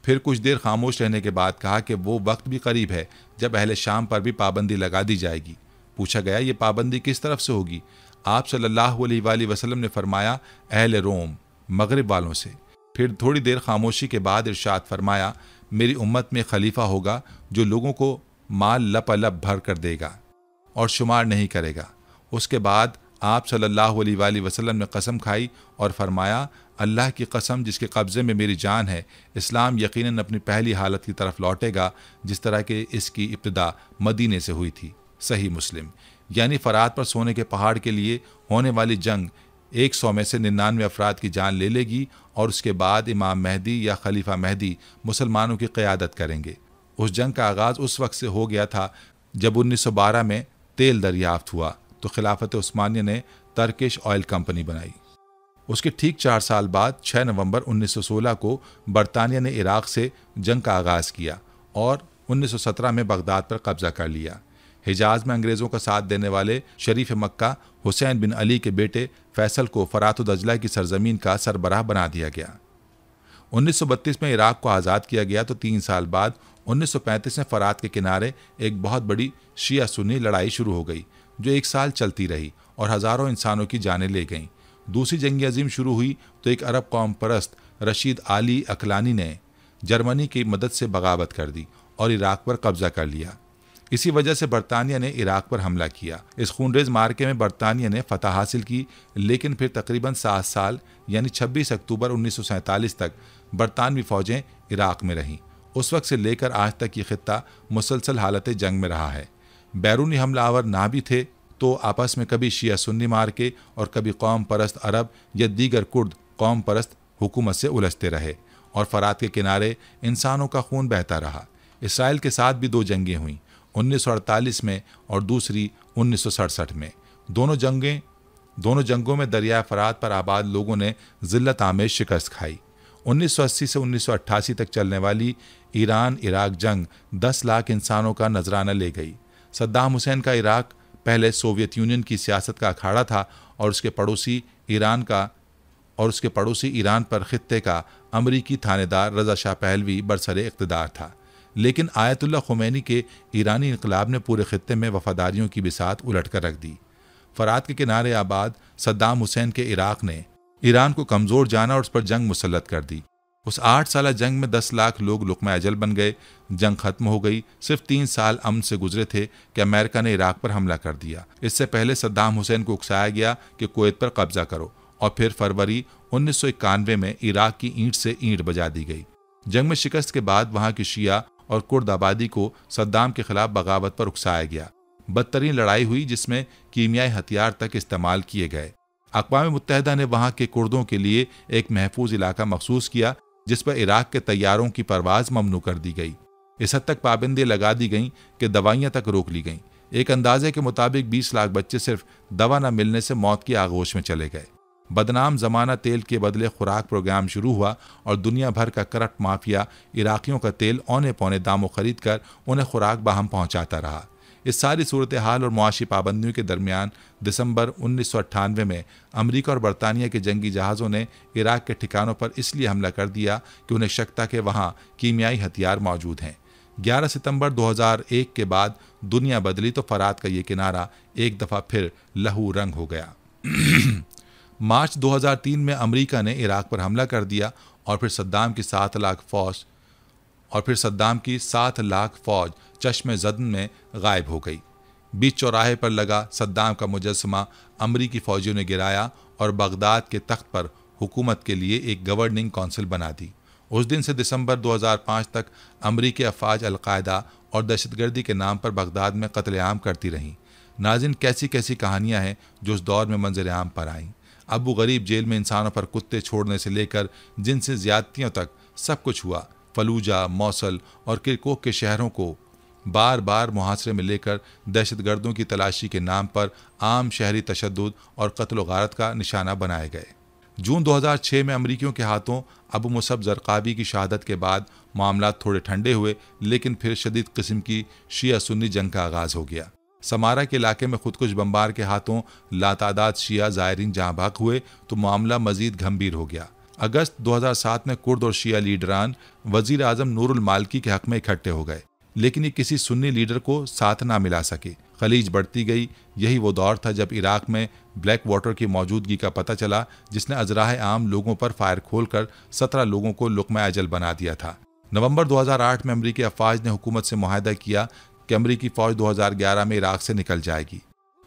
फिर कुछ देर खामोश रहने के बाद कहा कि वो वक्त भी करीब है जब अहले शाम पर भी पाबंदी लगा दी जाएगी। पूछा गया, ये पाबंदी किस तरफ से होगी? आप सल्लल्लाहु अलैहि वसल्लम ने फरमाया, अहले रोम, मगरिब वालों से। फिर थोड़ी देर खामोशी के बाद इरशाद फरमाया, मेरी उम्मत में खलीफा होगा जो लोगों को माल लपालप भर कर देगा और शुमार नहीं करेगा। उसके बाद आप सल्लल्लाहु अलैहि वसल्लम ने कसम खाई और फरमाया, अल्लाह की कसम जिसके कब्ज़े में मेरी जान है, इस्लाम यकीनन अपनी पहली हालत की तरफ लौटेगा जिस तरह के इसकी इब्तिदा मदीने से हुई थी। सही मुस्लिम। यानी फ़रात पर सोने के पहाड़ के लिए होने वाली जंग 100 में से 99 अफराद की जान ले लेगी और उसके बाद इमाम मेहदी या खलीफा मेहदी मुसलमानों की क़यादत करेंगे। उस जंग का आगाज़ उस वक्त से हो गया था जब 1912 में तेल दरियाफ्त हुआ तो खिलाफत उस्मानिया ने टर्किश ऑयल कंपनी बनाई। उसके ठीक 4 साल बाद 6 नवंबर 1916 को बरतानिया ने इराक से जंग का आगाज़ किया और 1917 में बगदाद पर कब्जा कर लिया। हिजाज में अंग्रेज़ों का साथ देने वाले शरीफ मक्का हुसैन बिन अली के बेटे फैसल को फ़रात व दजला की सरजमीन का सरबराह बना दिया गया। 1932 में इराक को आज़ाद किया गया तो 3 साल बाद 1935 में फ़रात के किनारे एक बहुत बड़ी शिया सुन्नी लड़ाई शुरू हो गई जो 1 साल चलती रही और हज़ारों इंसानों की जानें ले गईं। दूसरी जंग अजीम शुरू हुई तो एक अरब कौम परस्त रशीद आली अकलानी ने जर्मनी की मदद से बगावत कर दी और इराक पर कब्जा कर लिया। इसी वजह से बरतानिया ने इराक पर हमला किया। इस खूनरेज मार्के में बरतानिया ने फतह हासिल की, लेकिन फिर तकरीबन 7 साल यानी 26 अक्टूबर 1947 तक बरतानवी फ़ौजें इराक में रहीं। उस वक्त से लेकर आज तक ये खित्ता मुसलसल हालत जंग में रहा है। बैरूनी हमलावर ना भी थे तो आपस में कभी शिया सुन्नी मार्के और कभी कौम परस्त अरब या दीगर कुर्द कौम परस्त हुकूमत से उलझते रहे और फ़रात के किनारे इंसानों का खून बहता रहा। इसराइल के साथ भी 2 जंगें हुईं, 1948 में और दूसरी 1967 में। दोनों जंगों में दरिया फ़रात पर आबाद लोगों ने ज़िल्लत आमेज शिकस्त खाई। 1980 से 1988 तक चलने वाली ईरान इराक जंग 10 लाख इंसानों का नजराना ले गई। सद्दाम हुसैन का इराक पहले सोवियत यूनियन की सियासत का अखाड़ा था और उसके पड़ोसी ईरान पर खित्ते का अमरीकी थानेदार रज़ा शाह पहलवी बरसरे इक़्तिदार था। लेकिन आयतुल्लाह खुमैनी के ईरानी इनकलाब ने पूरे खित्ते में वफादारियों की बिसात उलट कर रख दी। फ़रात के किनारे आबाद सद्दाम हुसैन के इराक ने ईरान को कमज़ोर जाना और उस पर जंग मुसल्लत कर दी। उस 8 साला जंग में 10 लाख लोग लुक़मा अजल बन गए। जंग खत्म हो गई। सिर्फ 3 साल अमन से गुजरे थे कि अमेरिका ने इराक पर हमला कर दिया। इससे पहले सद्दाम हुसैन को उकसाया गया कि कुवैत पर कब्जा करो और फिर फरवरी 1991 में इराक की ईंट से ईंट बजा दी गई। जंग में शिकस्त के बाद वहाँ की शिया और कुर्द आबादी को सद्दाम के खिलाफ बगावत पर उकसाया गया। बदतरीन लड़ाई हुई जिसमें कीमियाई हथियार तक इस्तेमाल किए गए। अक़वाम मुत्तहिदा ने वहाँ के कुर्दों के लिए एक महफूज इलाका मखसूस किया जिस पर इराक के तैयारों की परवाज ममनू कर दी गई। इस हद तक पाबंदी लगा दी गईं कि दवाइयाँ तक रोक ली गईं। एक अंदाजे के मुताबिक 20 लाख बच्चे सिर्फ दवा न मिलने से मौत की आगोश में चले गए। बदनाम ज़माना तेल के बदले खुराक प्रोग्राम शुरू हुआ और दुनिया भर का करप्ट माफिया इराकियों का तेल औने पौने दामों खरीद कर उन्हें खुराक बाहम पहुँचाता रहा। इस सारी सूरत हाल और मुआशी पाबंदियों के दरमियान दिसंबर 1998 में अमेरिका और बरतानिया के जंगी जहाज़ों ने इराक के ठिकानों पर इसलिए हमला कर दिया कि उन्हें शक था कि वहाँ कीमियाई हथियार मौजूद हैं। 11 सितंबर 2001 के बाद दुनिया बदली तो फरात का ये किनारा एक दफ़ा फिर लहू रंग हो गया। मार्च 2003 में अमेरिका ने इराक पर हमला कर दिया और फिर सद्दाम की 7 लाख फौज चश्मे ज़दन में गायब हो गई। बीच चौराहे पर लगा सद्दाम का मुजस्समा अमरीकी फ़ौजियों ने गिराया और बगदाद के तख्त पर हुकूमत के लिए एक गवर्निंग काउंसिल बना दी। उस दिन से दिसंबर 2005 तक अमरीकी अफवाज अलकायदा और दहशतगर्दी के नाम पर बगदाद में कत्लेआम करती रहीं। नाज़रीन, कैसी कैसी कहानियाँ हैं जो उस दौर में मंजर आम पर आईं। अबू गरीब जेल में इंसानों पर कुत्ते छोड़ने से लेकर जिनसी ज़्यादतियों तक सब कुछ हुआ। फलूजा, मौसल और किरकुक के शहरों को बार बार मुहासरे में लेकर दहशतगर्दों की तलाशी के नाम पर आम शहरी तशद्दुद और कत्ल व गारत का निशाना बनाए गए। जून 2006 में अमरीकियों के हाथों अबू मुसब ज़रक़ावी की शहादत के बाद मामला थोड़े ठंडे हुए, लेकिन फिर शदीद किस्म की शिया सुन्नी जंग का आगाज़ हो गया। समारा के इलाके में खुदकुश बम्बार के हाथों लातादाद शिया ज़ायरीन जहाँ भाग हुए तो मामला मज़ीद गंभीर हो गया। अगस्त 2007 में कुर्द और शिया लीडरान वज़ीर आज़म नूरुल मालिकी के हक़ में इकट्ठे हो गए, लेकिन ये किसी सुन्नी लीडर को साथ ना मिला सके। खलीज बढ़ती गई। यही वो दौर था जब इराक में ब्लैक वाटर की मौजूदगी का पता चला, जिसने अजराह आम लोगों पर फायर खोलकर 17 लोगों को लुक़मा अजल बना दिया था। नवंबर 2008 में अमरीकी अफवाज ने हुकूमत से मुआहदा किया कि अमरीकी फ़ौज 2011 में इराक से निकल जाएगी।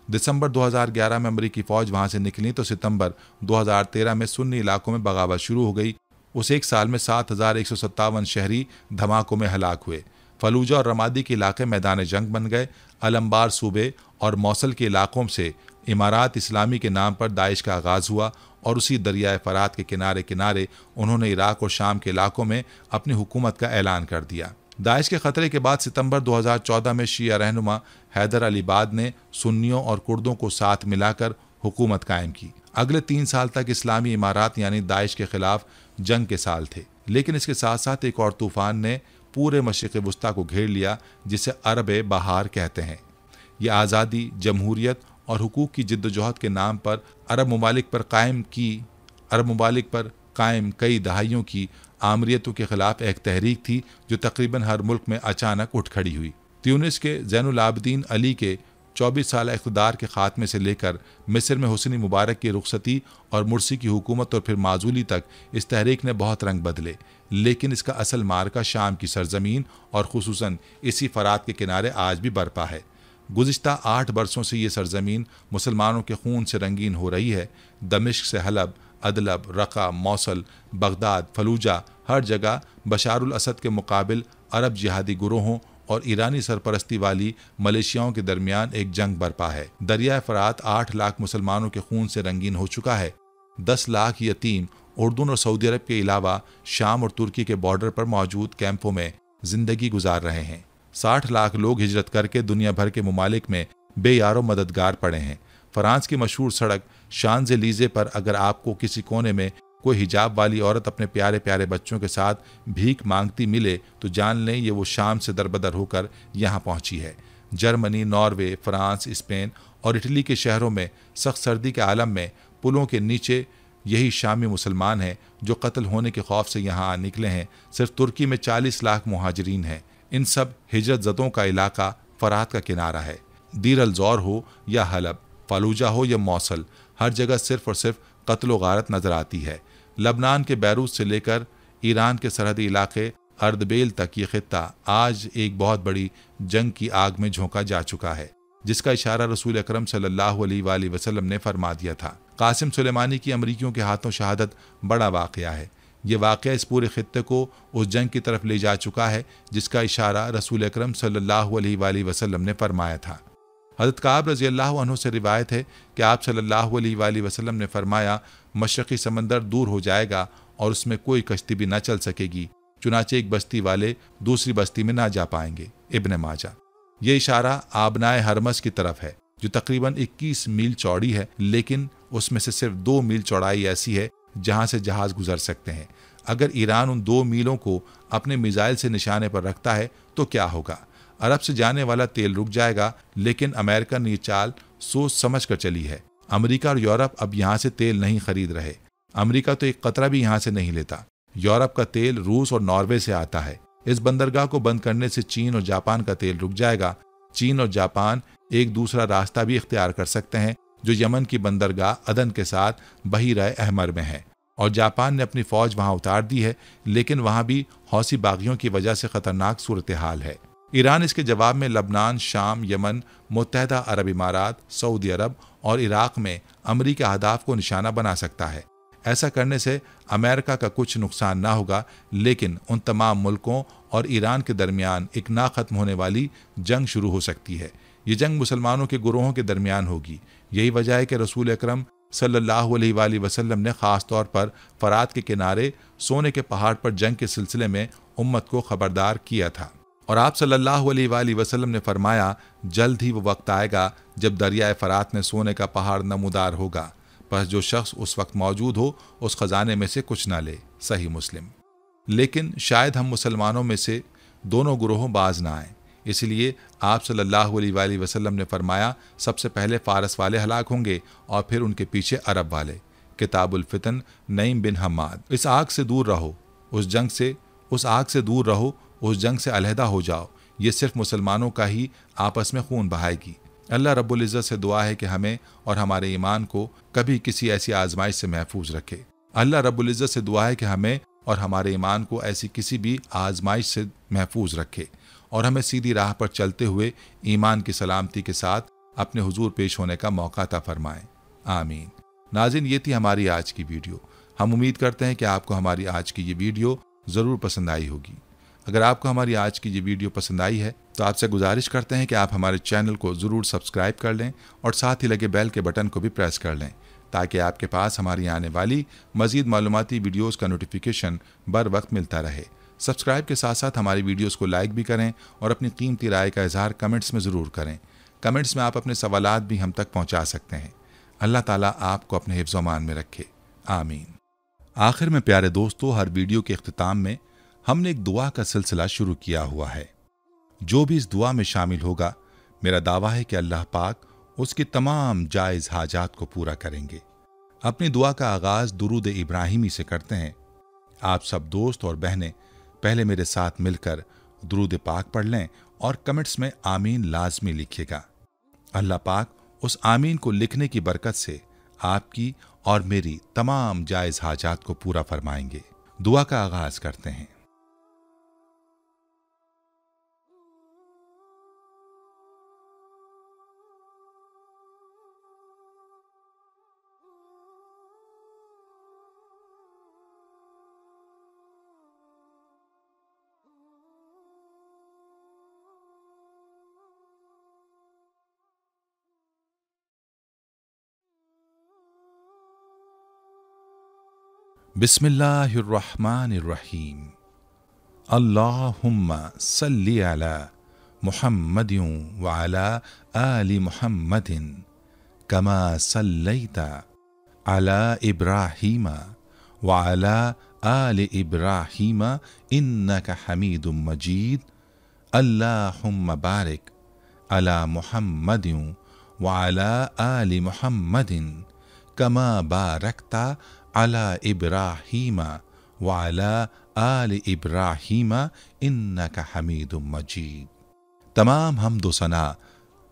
दिसंबर 2011 में अमरीकी फ़ौज वहाँ से निकली तो सितंबर 2013 में सुन्नी इलाकों में बगावत शुरू हो गई। उस एक साल में 7157 शहरी धमाकों में हलाक हुए। फलूजा और रमादी के इलाके मैदान जंग बन गए। अलम्बार सूबे और मौसल के इलाकों से इमारात इस्लामी के नाम पर दाइश का आगाज़ हुआ और उसी दरियाए फ़रात के किनारे किनारे उन्होंने इराक और शाम के इलाकों में अपनी हुकूमत का ऐलान कर दिया। दाइश के ख़तरे के बाद सितंबर 2014 में शिया रहनुमा हैदर अलीबाद ने सुन्नियों और कुर्दों को साथ मिलाकर हुकूमत कायम की। अगले 3 साल तक इस्लामी इमारात यानी दाइश के ख़िलाफ़ जंग के साल थे, लेकिन इसके साथ साथ एक और तूफ़ान ने पूरे मशरिक़ वुस्ता को घेर लिया, जिसे अरब बहार कहते हैं। यह आज़ादी, जमहूरियत और हुकूक की जिद्दोजहद के नाम पर अरब ममालिक पर कायम कई दहाइयों की आमरीतों के ख़िलाफ़ एक तहरीक थी जो तकरीबन हर मुल्क में अचानक उठ खड़ी हुई। ट्यूनिस के ज़ैनुल आबिदीन अली के 24 साल इक़्तिदार के ख़ात्मे से लेकर मिस्र में हुस्नी मुबारक की रुखसती और मुर्सी की हुकूमत और फिर माजूली तक इस तहरीक ने बहुत रंग बदले, लेकिन इसका असल मार्का शाम की सरजमीन और खुसूसन इसी फ़रात के किनारे आज भी बरपा है। गुज़िश्ता 8 बरसों से ये सरजमीन मुसलमानों के खून से रंगीन हो रही है। दमिश्क से हलब, अदलब, रक़ा, मौसल, बगदाद, फलूजा, हर जगह बशारुल असद के मुकाबिल अरब जिहादी गुरोहों और ईरानी सरपरस्ती वाली मलेशियाओं के दरमियान एक जंग बरपा है। दरिया फ़रात 8 लाख मुसलमानों के खून से रंगीन हो चुका है। 10 लाख यतीम उर्दून और सऊदी अरब के अलावा शाम और तुर्की के बॉर्डर पर मौजूद कैंपों में ज़िंदगी गुजार रहे हैं। 60 लाख लोग हिजरत करके दुनिया भर के ममालिक में बेयारो मददगार पड़े हैं। फ्रांस की मशहूर सड़क शांज़ेलीज़े पर अगर आपको किसी कोने में कोई हिजाब वाली औरत अपने प्यारे प्यारे बच्चों के साथ भीख मांगती मिले तो जान लें ये वो शाम से दरबदर होकर यहाँ पहुँची है। जर्मनी, नॉर्वे, फ्रांस, स्पेन और इटली के शहरों में सख्त सर्दी के आलम में पुलों के नीचे यही शामी मुसलमान हैं जो कत्ल होने के खौफ से यहाँ आ निकले हैं। सिर्फ तुर्की में 40 लाख मुहाजिरीन हैं। इन सब हिजरत ज़दों का इलाका फ़रात का किनारा है। दीर अल ज़ौर हो या हलब, फलूजा हो या मौसल, हर जगह सिर्फ और सिर्फ कत्ल व गारत नज़र आती है। लबनान के बैरूत से लेकर ईरान के सरहदी इलाके अर्दबेल तक ये खित्ता आज एक बहुत बड़ी जंग की आग में झोंका जा चुका है, जिसका इशारा रसूल अकरम सल्लल्लाहु अलैहि वसल्लम ने फरमा दिया था। कासिम सुलेमानी की अमरीकियों के हाथों शहादत बड़ा वाक़या है। ये वाक़या इस पूरे खित्ते को उस जंग की तरफ ले जा चुका है जिसका इशारा रसूल अकरम सल्लल्लाहु अलैहि वसल्लम ने फरमाया था। हज़रत काब रज़ी अल्लाह अन्हु से रिवायत है कि आप सल्लल्लाहु अलैहि वसल्लम ने फरमाया, मशरक़ी समंदर दूर हो जाएगा और उसमें कोई कश्ती भी न चल सकेगी, चुनाचे एक बस्ती वाले दूसरी बस्ती में ना जा पाएंगे। इब्न माजा। ये इशारा आबनाए हरमस की तरफ है जो तकरीबन 21 मील चौड़ी है, लेकिन उसमें से सिर्फ 2 मील चौड़ाई ऐसी है जहाँ से जहाज़ गुजर सकते हैं। अगर ईरान उन 2 मीलों को अपने मिसाइल से निशाने पर रखता है तो क्या होगा? अरब से जाने वाला तेल रुक जाएगा, लेकिन अमेरिका ने ये चाल सोच समझ कर चली है। अमेरिका और यूरोप अब यहाँ से तेल नहीं खरीद रहे। अमेरिका तो एक कतरा भी यहाँ से नहीं लेता। यूरोप का तेल रूस और नॉर्वे से आता है। इस बंदरगाह को बंद करने से चीन और जापान का तेल रुक जाएगा। चीन और जापान एक दूसरा रास्ता भी इख्तियार कर सकते हैं, जो यमन की बंदरगाह अदन के साथ बहीरा अहमर में है, और जापान ने अपनी फौज वहां उतार दी है, लेकिन वहां भी हौसी बागियों की वजह से खतरनाक सूरत हाल है। ईरान इसके जवाब में लबनान, शाम, यमन, मुत्तहदा अरब इमारात, सऊदी अरब और इराक में अमरीकी अहदाफ को निशाना बना सकता है। ऐसा करने से अमेरिका का कुछ नुकसान ना होगा, लेकिन उन तमाम मुल्कों और ईरान के दरमियान एक ना खत्म होने वाली जंग शुरू हो सकती है। ये जंग मुसलमानों के गुरोहों के दरमियान होगी। यही वजह है कि रसूल अकरम सल्लल्लाहु अलैहि वसल्लम ने ख़ास तौर पर फरात के किनारे सोने के पहाड़ पर जंग के सिलसिले में उम्मत को खबरदार किया था। और आप सल्लल्लाहु अलैहि वसल्लम ने फरमाया, जल्द ही वो वक्त आएगा जब दरियाए फरात में सोने का पहाड़ नमूदार होगा, बस जो शख्स उस वक्त मौजूद हो उस खजाने में से कुछ ना ले। सही मुस्लिम। लेकिन शायद हम मुसलमानों में से दोनों गुरोहों बाज ना आए, इसलिए आप सल्लल्लाहु अलैहि वसल्लम ने फरमाया, सबसे पहले फारस वाले हलाक होंगे और फिर उनके पीछे अरब वाले। किताबुल फितन, नईम बिन हम्माद। इस आग से दूर रहो, उस आग से दूर रहो, उस जंग से अलहदा हो जाओ। ये सिर्फ मुसलमानों का ही आपस में खून बहाएगी। अल्लाह रब्बुल इज़्ज़त से दुआ है कि हमें और हमारे ईमान को कभी किसी ऐसी आजमाइश से महफूज रखे। अल्लाह रब्बुल इज़्ज़त से दुआ है कि हमें और हमारे ईमान को ऐसी किसी भी आजमाइश से महफूज रखे और हमें सीधी राह पर चलते हुए ईमान की सलामती के साथ अपने हुजूर पेश होने का मौका अता फरमाएं। आमीन। नाज़रीन, ये थी हमारी आज की वीडियो। हम उम्मीद करते हैं कि आपको हमारी आज की ये वीडियो ज़रूर पसंद आई होगी। अगर आपको हमारी आज की ये वीडियो पसंद आई है तो आपसे गुजारिश करते हैं कि आप हमारे चैनल को ज़रूर सब्सक्राइब कर लें और साथ ही लगे बेल के बटन को भी प्रेस कर लें, ताकि आपके पास हमारी आने वाली मज़ीद मालूमाती वीडियोज़ का नोटिफिकेशन बर वक्त मिलता रहे। सब्सक्राइब के साथ साथ हमारी वीडियोज़ को लाइक भी करें और अपनी कीमती राय का इजहार कमेंट्स में ज़रूर करें। कमेंट्स में आप अपने सवालात भी हम तक पहुँचा सकते हैं। अल्लाह ताला आपको अपने हिफ्ज़ अमान में रखे। आमीन। आखिर में प्यारे दोस्तों, हर वीडियो के इख्तिताम में हमने एक दुआ का सिलसिला शुरू किया हुआ है। जो भी इस दुआ में शामिल होगा, मेरा दावा है कि अल्लाह पाक उसकी तमाम जायज़ हाजात को पूरा करेंगे। अपनी दुआ का आगाज़ दुरूद इब्राहिमी से करते हैं। आप सब दोस्त और बहनें पहले मेरे साथ मिलकर दुरूद पाक पढ़ लें और कमेंट्स में आमीन लाजमी लिखिएगा। अल्लाह पाक उस आमीन को लिखने की बरकत से आपकी और मेरी तमाम जायज़ हाजात को पूरा फरमाएंगे। दुआ का आगाज़ करते हैं। बिस्मिल्लाहिर्रहमानिर्रहीम। अल्लाहुम्मा सल्लि अला मुहम्मदिन व अला आलि मुहम्मदिन कमा सल्लैता अला इब्राहीम व अला आलि इब्राहीम इन्नका हमीदुम मजीद। अल्लाहुम्मा बारिक अला मुहम्मदिन व अला आलि मुहम्मदिन कमा बारकता अला इब्राहीम व अला आलि इब्राहीम इन्नका हमीदुम मजीद। तमाम हम्द व सना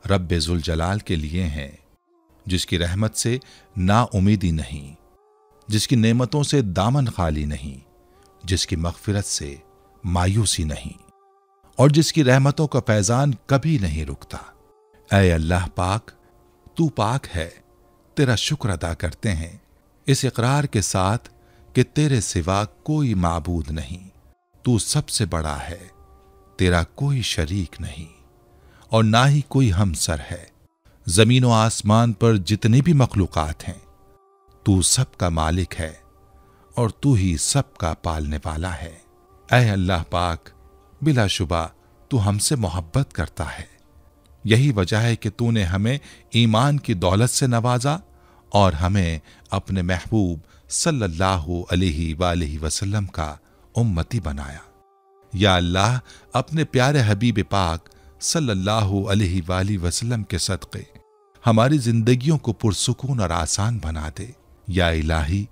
रब्बे ज़ुल जलाल के लिए हैं, जिसकी रहमत से नाउमीदी नहीं, जिसकी नेमतों से दामन खाली नहीं, जिसकी मग़फ़िरत से मायूसी नहीं और जिसकी रहमतों का फैज़ान कभी नहीं रुकता। ऐ अल्लाह पाक, तू पाक है, तेरा शुक्र अदा करते हैं इस इकरार के साथ कि तेरे सिवा कोई माबूद नहीं, तू सबसे बड़ा है, तेरा कोई शरीक नहीं और ना ही कोई हमसर है। ज़मीन व आसमान पर जितने भी मखलूक़ात हैं, तू सबका मालिक है और तू ही सबका पालने वाला है। ऐ अल्लाह पाक, बिलाशुबा तू हमसे मोहब्बत करता है। यही वजह है कि तूने हमें ईमान की दौलत से नवाजा और हमें अपने महबूब सल्लल्लाहु अलैहि वसल्लम का उम्मती बनाया। या अल्लाह, अपने प्यारे हबीब पाक सल्लल्लाहु अलैहि वसल्लम के सदक़े हमारी जिंदगियों को पुरसुकून और आसान बना दे। या इलाही,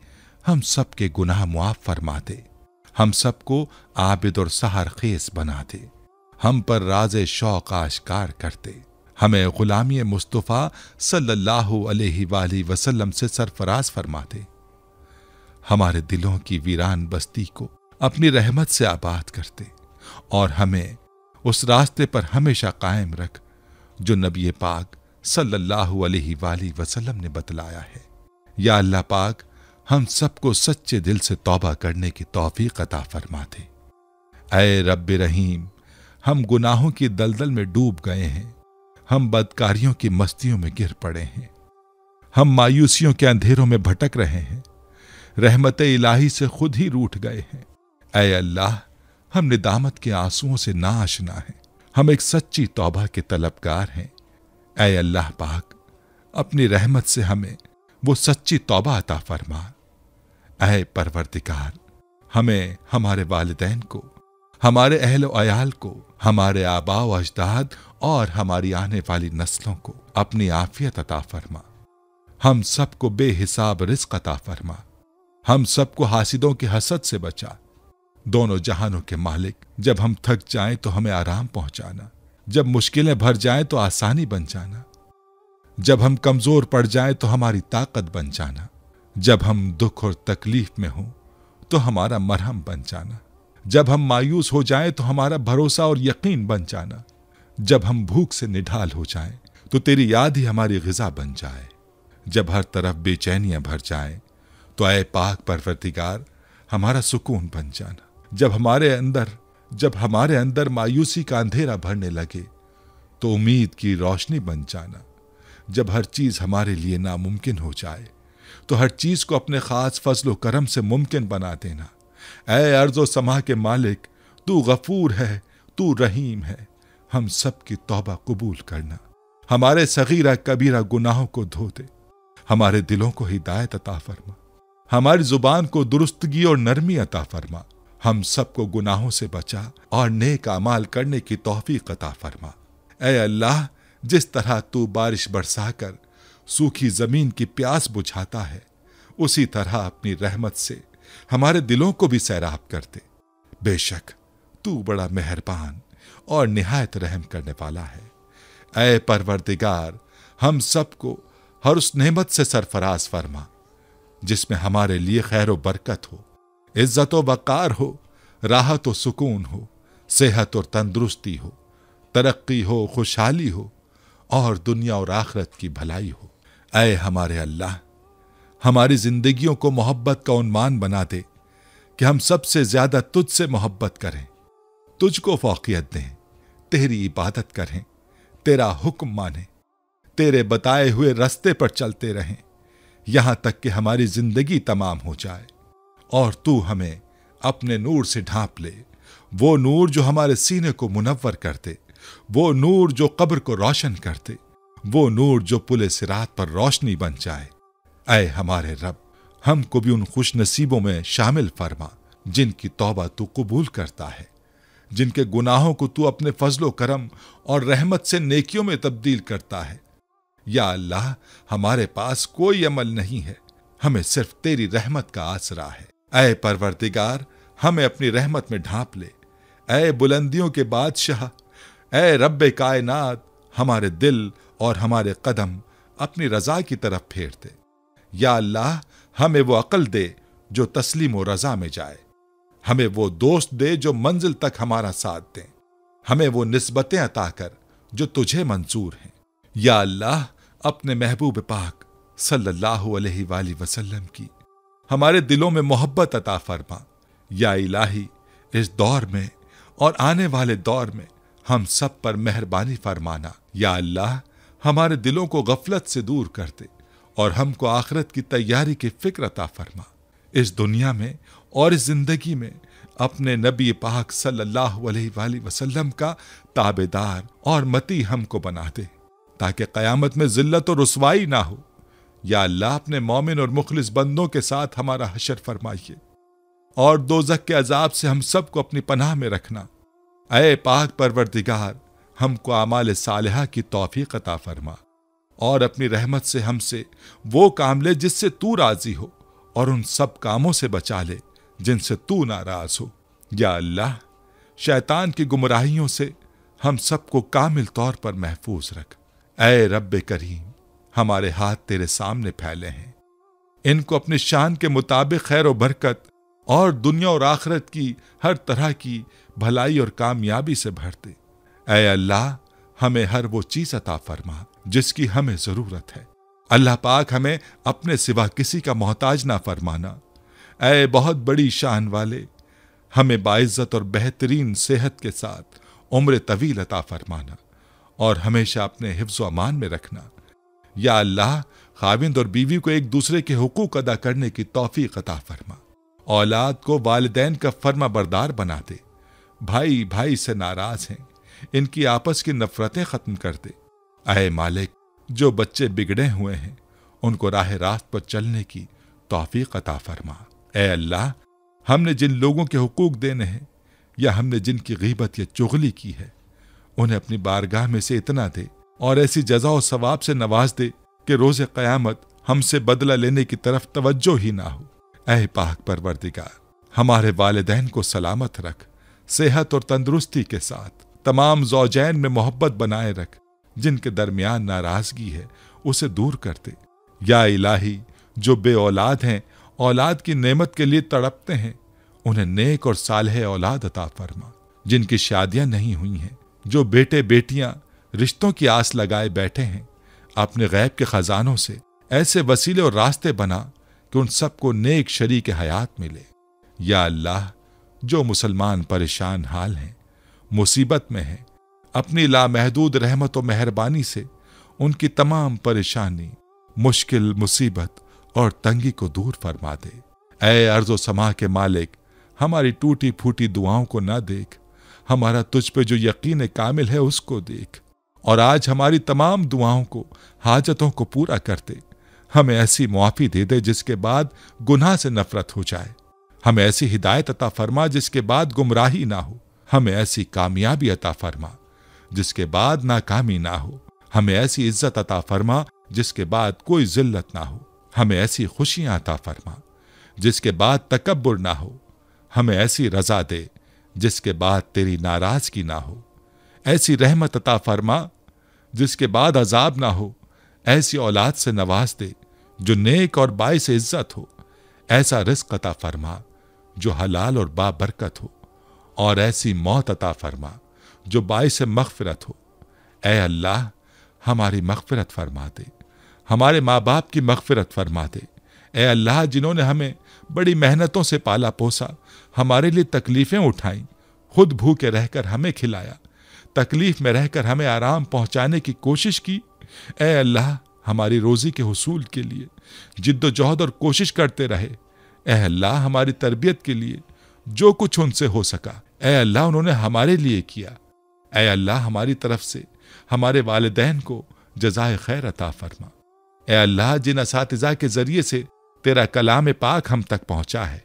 हम सब के गुनाह मुआफ फरमा दे, हम सबको आबिद और सहर खेस बना दे, हम पर राज़े शौक़ आश्कार कर दे, हमें गुलामी मुस्तफ़ा सल्लल्लाहु अलैहि वसल्लम से सरफराज फरमा दे। हमारे दिलों की वीरान बस्ती को अपनी रहमत से आबाद कर दे और हमें उस रास्ते पर हमेशा कायम रख जो नबी पाक सल्लल्लाहु अलैहि वसल्लम ने बतलाया है। या अल्लाह पाक, हम सबको सच्चे दिल से तौबा करने की तौफीक अता फरमा दे। ऐ रब्बे रहीम, हम गुनाहों की दलदल में डूब गए हैं, हम बदकारियों की मस्तियों में गिर पड़े हैं, हम मायूसियों के अंधेरों में भटक रहे हैं, रहमत इलाही से खुद ही रूठ गए हैं। ऐ अल्लाह, हम निदामत के आंसुओं से ना आशना हैं, हम एक सच्ची तौबा के तलबगार हैं। ऐ अल्लाह पाक, अपनी रहमत से हमें वो सच्ची तौबा अता फरमा। ऐ परवरदिगार, हमें, हमारे वालिदैन को, हमारे अहल अयाल को, हमारे आबा व अजदाद और हमारी आने वाली नस्लों को अपनी आफियत अता फरमा। हम सबको बेहिसाब रिज़्क़ अता फरमा, हम सबको हासिदों के हसद से बचा। दोनों जहानों के मालिक, जब हम थक जाएं तो हमें आराम पहुंचाना, जब मुश्किलें भर जाएं तो आसानी बन जाना, जब हम कमजोर पड़ जाएं तो हमारी ताकत बन जाना, जब हम दुख और तकलीफ में हों तो हमारा मरहम बन जाना, जब हम मायूस हो जाएं तो हमारा भरोसा और यकीन बन जाना, जब हम भूख से निढाल हो जाएं तो तेरी याद ही हमारी गिज़ा बन जाए, जब हर तरफ बेचैनियां भर जाएं तो ऐ पाक परवरदिगार हमारा सुकून बन जाना, जब हमारे अंदर मायूसी का अंधेरा भरने लगे तो उम्मीद की रोशनी बन जाना, जब हर चीज हमारे लिए नामुमकिन हो जाए तो हर चीज को अपने खास फजलो करम से मुमकिन बना देना। ऐ अर्ज़ो समा के मालिक, तू गफूर है, तू रहीम है, हम सब की तौबा कबूल करना, हमारे सगीरा कबीरा गुनाहों को धो दे, हमारे दिलों को हिदायत अता फरमा, हमारी जुबान को दुरुस्तगी और नरमी अता फरमा, हम सबको गुनाहों से बचा और नेक अमाल करने की तौफीक अता फरमा। ऐ अल्लाह, जिस तरह तू बारिश बरसाकर सूखी जमीन की प्यास बुझाता है, उसी तरह अपनी रहमत से हमारे दिलों को भी सैराब कर दे। बेशक तू बड़ा मेहरबान और निहायत रहम करने वाला है। ऐ परवरदिगार, हम सबको हर उस नेमत से सरफराज फरमा जिसमें हमारे लिए खैर व बरकत हो, इज्जत व वक़ार हो, राहत व सुकून हो, सेहत और तंदुरुस्ती हो, तरक्की हो, खुशहाली हो और दुनिया और आखिरत की भलाई हो। ऐ हमारे अल्लाह, हमारी जिंदगियों को मोहब्बत का उन्मान बना दे कि हम सबसे ज्यादा तुझसे मोहब्बत करें, तुझको फौकियत दें, तेरी इबादत करें, तेरा हुक्म मानें, तेरे बताए हुए रास्ते पर चलते रहें, यहां तक कि हमारी जिंदगी तमाम हो जाए और तू हमें अपने नूर से ढांप ले, वो नूर जो हमारे सीने को मुनव्वर कर दे, वो नूर जो कब्र को रोशन कर दे, वो नूर जो पुले सिरात पर रोशनी बन जाए। ऐ हमारे रब, हमको भी उन खुश नसीबों में शामिल फरमा जिनकी तौबा तू कबूल करता है, जिनके गुनाहों को तू अपने फजलो करम और रहमत से नेकियों में तब्दील करता है। या अल्लाह, हमारे पास कोई अमल नहीं है, हमें सिर्फ तेरी रहमत का आसरा है। ऐ परवरदिगार, हमें अपनी रहमत में ढांप ले। ऐ बुलंदियों के बादशाह, ऐ रब्बे कायनात, हमारे दिल और हमारे कदम अपनी रजा की तरफ फेर दे। या अल्लाह, हमें वो अक्ल दे जो तस्लीम और रजा में जाए, हमें वो दोस्त दे जो मंजिल तक हमारा साथ दें, हमें वो निस्बतें अता कर जो तुझे मंजूर हैं। या अल्लाह, अपने महबूब पाक सल्लल्लाहु अलैहि वसल्लम की हमारे दिलों में मोहब्बत अता फरमा। या इलाही, इस दौर में और आने वाले दौर में हम सब पर मेहरबानी फरमाना। या अल्लाह, हमारे दिलों को गफलत से दूर कर दे और हमको आखिरत की तैयारी की फिक्र अता फरमा। इस दुनिया में और इस जिंदगी में अपने नबी पाक सल्लल्लाहु अलैहि वसल्लम का ताबेदार और मती हमको बना दे ताकि क़यामत में जिल्लत और रुसवाई ना हो। या अल्लाह, अपने मोमिन और मुखलिस बंदों के साथ हमारा हशर फरमाइए और दोज़ख के अजाब से हम सबको अपनी पनाह में रखना। ऐ पाक परवरदिगार, हमको आमाल सालिहा की तौफीक अता फरमा और अपनी रहमत से हमसे वो काम ले जिससे तू राजी हो और उन सब कामों से बचा ले जिनसे तू नाराज हो। या अल्लाह, शैतान की गुमराहियों से हम सबको कामिल तौर पर महफूज रख। ऐ रब्बे करीम, हमारे हाथ तेरे सामने फैले हैं, इनको अपनी शान के मुताबिक खैर और बरकत और दुनिया और आखिरत की हर तरह की भलाई और कामयाबी से भर दे। ऐ अल्लाह, हमें हर वो चीज अता फरमा जिसकी हमें जरूरत है। अल्लाह पाक, हमें अपने सिवा किसी का मोहताज ना फरमाना। ऐ बहुत बड़ी शान वाले, हमें बाइज्जत और बेहतरीन सेहत के साथ उम्र तवील अता फरमाना और हमेशा अपने हिफ्ज़ व अमान में रखना। या अल्लाह, खाविंद और बीवी को एक दूसरे के हुकूक अदा करने की तौफीक अता फरमा। औलाद को वालिदैन का फर्मा बरदार बना दे। भाई भाई से नाराज हैं, इनकी आपस की नफरतें खत्म कर दे। ऐ मालिक, जो बच्चे बिगड़े हुए हैं उनको राह रास्त पर चलने की तौफीक अता फरमा। ऐ अल्लाह, हमने जिन लोगों के हुकूक देने हैं या हमने जिनकी गीबत या चुगली की है, उन्हें अपनी बारगाह में से इतना दे और ऐसी जज़ा और सवाब से नवाज दे कि रोज़े क़यामत हमसे बदला लेने की तरफ तवज्जो ही ना हो। ऐ पाक परवरदिगार, हमारे वालिदैन को सलामत रख, सेहत और तंदुरुस्ती के साथ तमाम ज़ौजैन में मोहब्बत बनाए रख, जिनके दरमियान नाराजगी है उसे दूर कर दे। या इलाही, जो बे औलाद हैं, औलाद की नेमत के लिए तड़पते हैं, उन्हें नेक और सालेह औलाद अता फरमा। जिनकी शादियां नहीं हुई हैं, जो बेटे बेटियां रिश्तों की आस लगाए बैठे हैं, अपने गैब के खजानों से ऐसे वसीले और रास्ते बना कि उन सबको नेक शरीक हयात मिले। या अल्लाह, जो मुसलमान परेशान हाल हैं, मुसीबत में हैं, अपनी लामहदूद रहमत और मेहरबानी से उनकी तमाम परेशानी, मुश्किल, मुसीबत और तंगी को दूर फरमा दे। ऐ अर्ज़ व समा के मालिक, हमारी टूटी फूटी दुआओं को ना देख, हमारा तुझ पे जो यकीन कामिल है उसको देख और आज हमारी तमाम दुआओं को, हाजतों को पूरा कर दे। हमें ऐसी मुआफ़ी दे दे जिसके बाद गुनाह से नफरत हो जाए। हमें ऐसी हिदायत अता फरमा जिसके बाद गुमराही ना हो। हमें ऐसी कामयाबी अता फरमा जिसके बाद नाकामी ना हो। हमें ऐसी इज्जत अता फरमा जिसके बाद कोई जिल्लत ना हो। हमें ऐसी खुशियां अता फरमा जिसके बाद तकब्बुर ना हो। हमें ऐसी रजा दे जिसके बाद तेरी नाराजगी ना हो। ऐसी रहमत अता फरमा जिसके बाद अजाब ना हो। ऐसी औलाद से नवाज दे जो नेक और बाइस इज्जत हो। ऐसा रिज़्क़ अता फरमा जो हलाल और बाबरकत हो और ऐसी मौत अता फरमा जो बाइस मग़फ़िरत हो। ऐ अल्लाह, हमारी मग़फ़िरत फरमा दे, हमारे माँ बाप की मग़फ़िरत फरमा दे। ऐ अल्लाह, जिन्होंने हमें बड़ी मेहनतों से पाला पोसा, हमारे लिए तकलीफ़ें उठाईं, खुद भूखे रहकर हमें खिलाया, तकलीफ़ में रहकर हमें आराम पहुँचाने की कोशिश की। ऐ अल्लाह, हमारी रोज़ी के हुसूल के लिए जिद्दोजहद और कोशिश करते रहे। ऐ अल्लाह, हमारी तरबियत के लिए जो कुछ उनसे हो सका, ऐ अल्लाह, उन्होंने हमारे लिए किया। ऐ अल्लाह, हमारी तरफ से हमारे वालिदैन को जज़ाए खैर अता फरमा। ऐ अल्लाह, जिन असातिज़ा के ज़रिए से तेरा कलाम पाक हम तक पहुँचा है,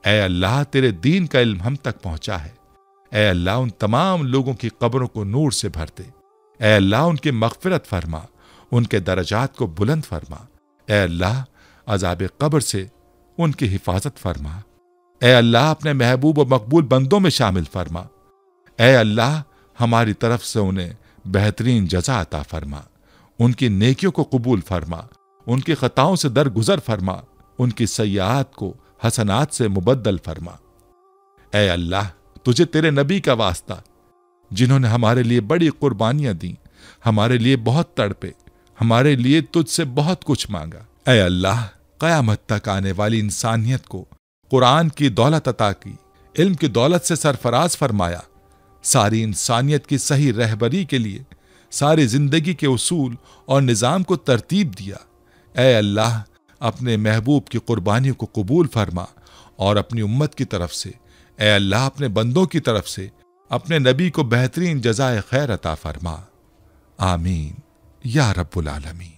ऐ अल्लाह, तेरे दीन का इल्म हम तक पहुँचा है, ऐ अल्लाह, उन तमाम लोगों की कब्रों को नूर से भर दे। ऐ अल्लाह, उनकी मग़फ़िरत फरमा, उनके दरजात को बुलंद फरमा। ऐ अल्लाह, अज़ाब क़ब्र से उनकी हिफाजत फरमा। ऐ अल्लाह, अपने महबूब और मकबूल बंदों में शामिल फरमा। ऐ अल्लाह, हमारी तरफ से उन्हें बेहतरीन जज़ा अता फरमा, उनकी नेकियों को कबूल फरमा, उनकी ख़ताओं से दरगुजर फरमा, उनकी सय्यात को हसनात से मुबद्दल फरमा। ऐ अल्लाह, तुझे तेरे नबी का वास्ता, जिन्होंने हमारे लिए बड़ी कुर्बानियां दी, हमारे लिए बहुत तड़पे, हमारे लिए तुझसे बहुत कुछ मांगा। ऐ अल्लाह, क़यामत तक आने वाली इंसानियत को कुरान की दौलत अता की, इल्म की दौलत से सरफराज फरमाया, सारी इंसानियत की सही रहबरी के लिए सारी जिंदगी के उसूल और निज़ाम को तरतीब दिया। ऐ अल्लाह, अपने महबूब की कुर्बानियों को कबूल फरमा और अपनी उम्मत की तरफ से, ऐ अल्लाह, अपने बंदों की तरफ से अपने नबी को बेहतरीन जज़ाए खैर अता फरमा। आमीन या रब्बुल आलमीन।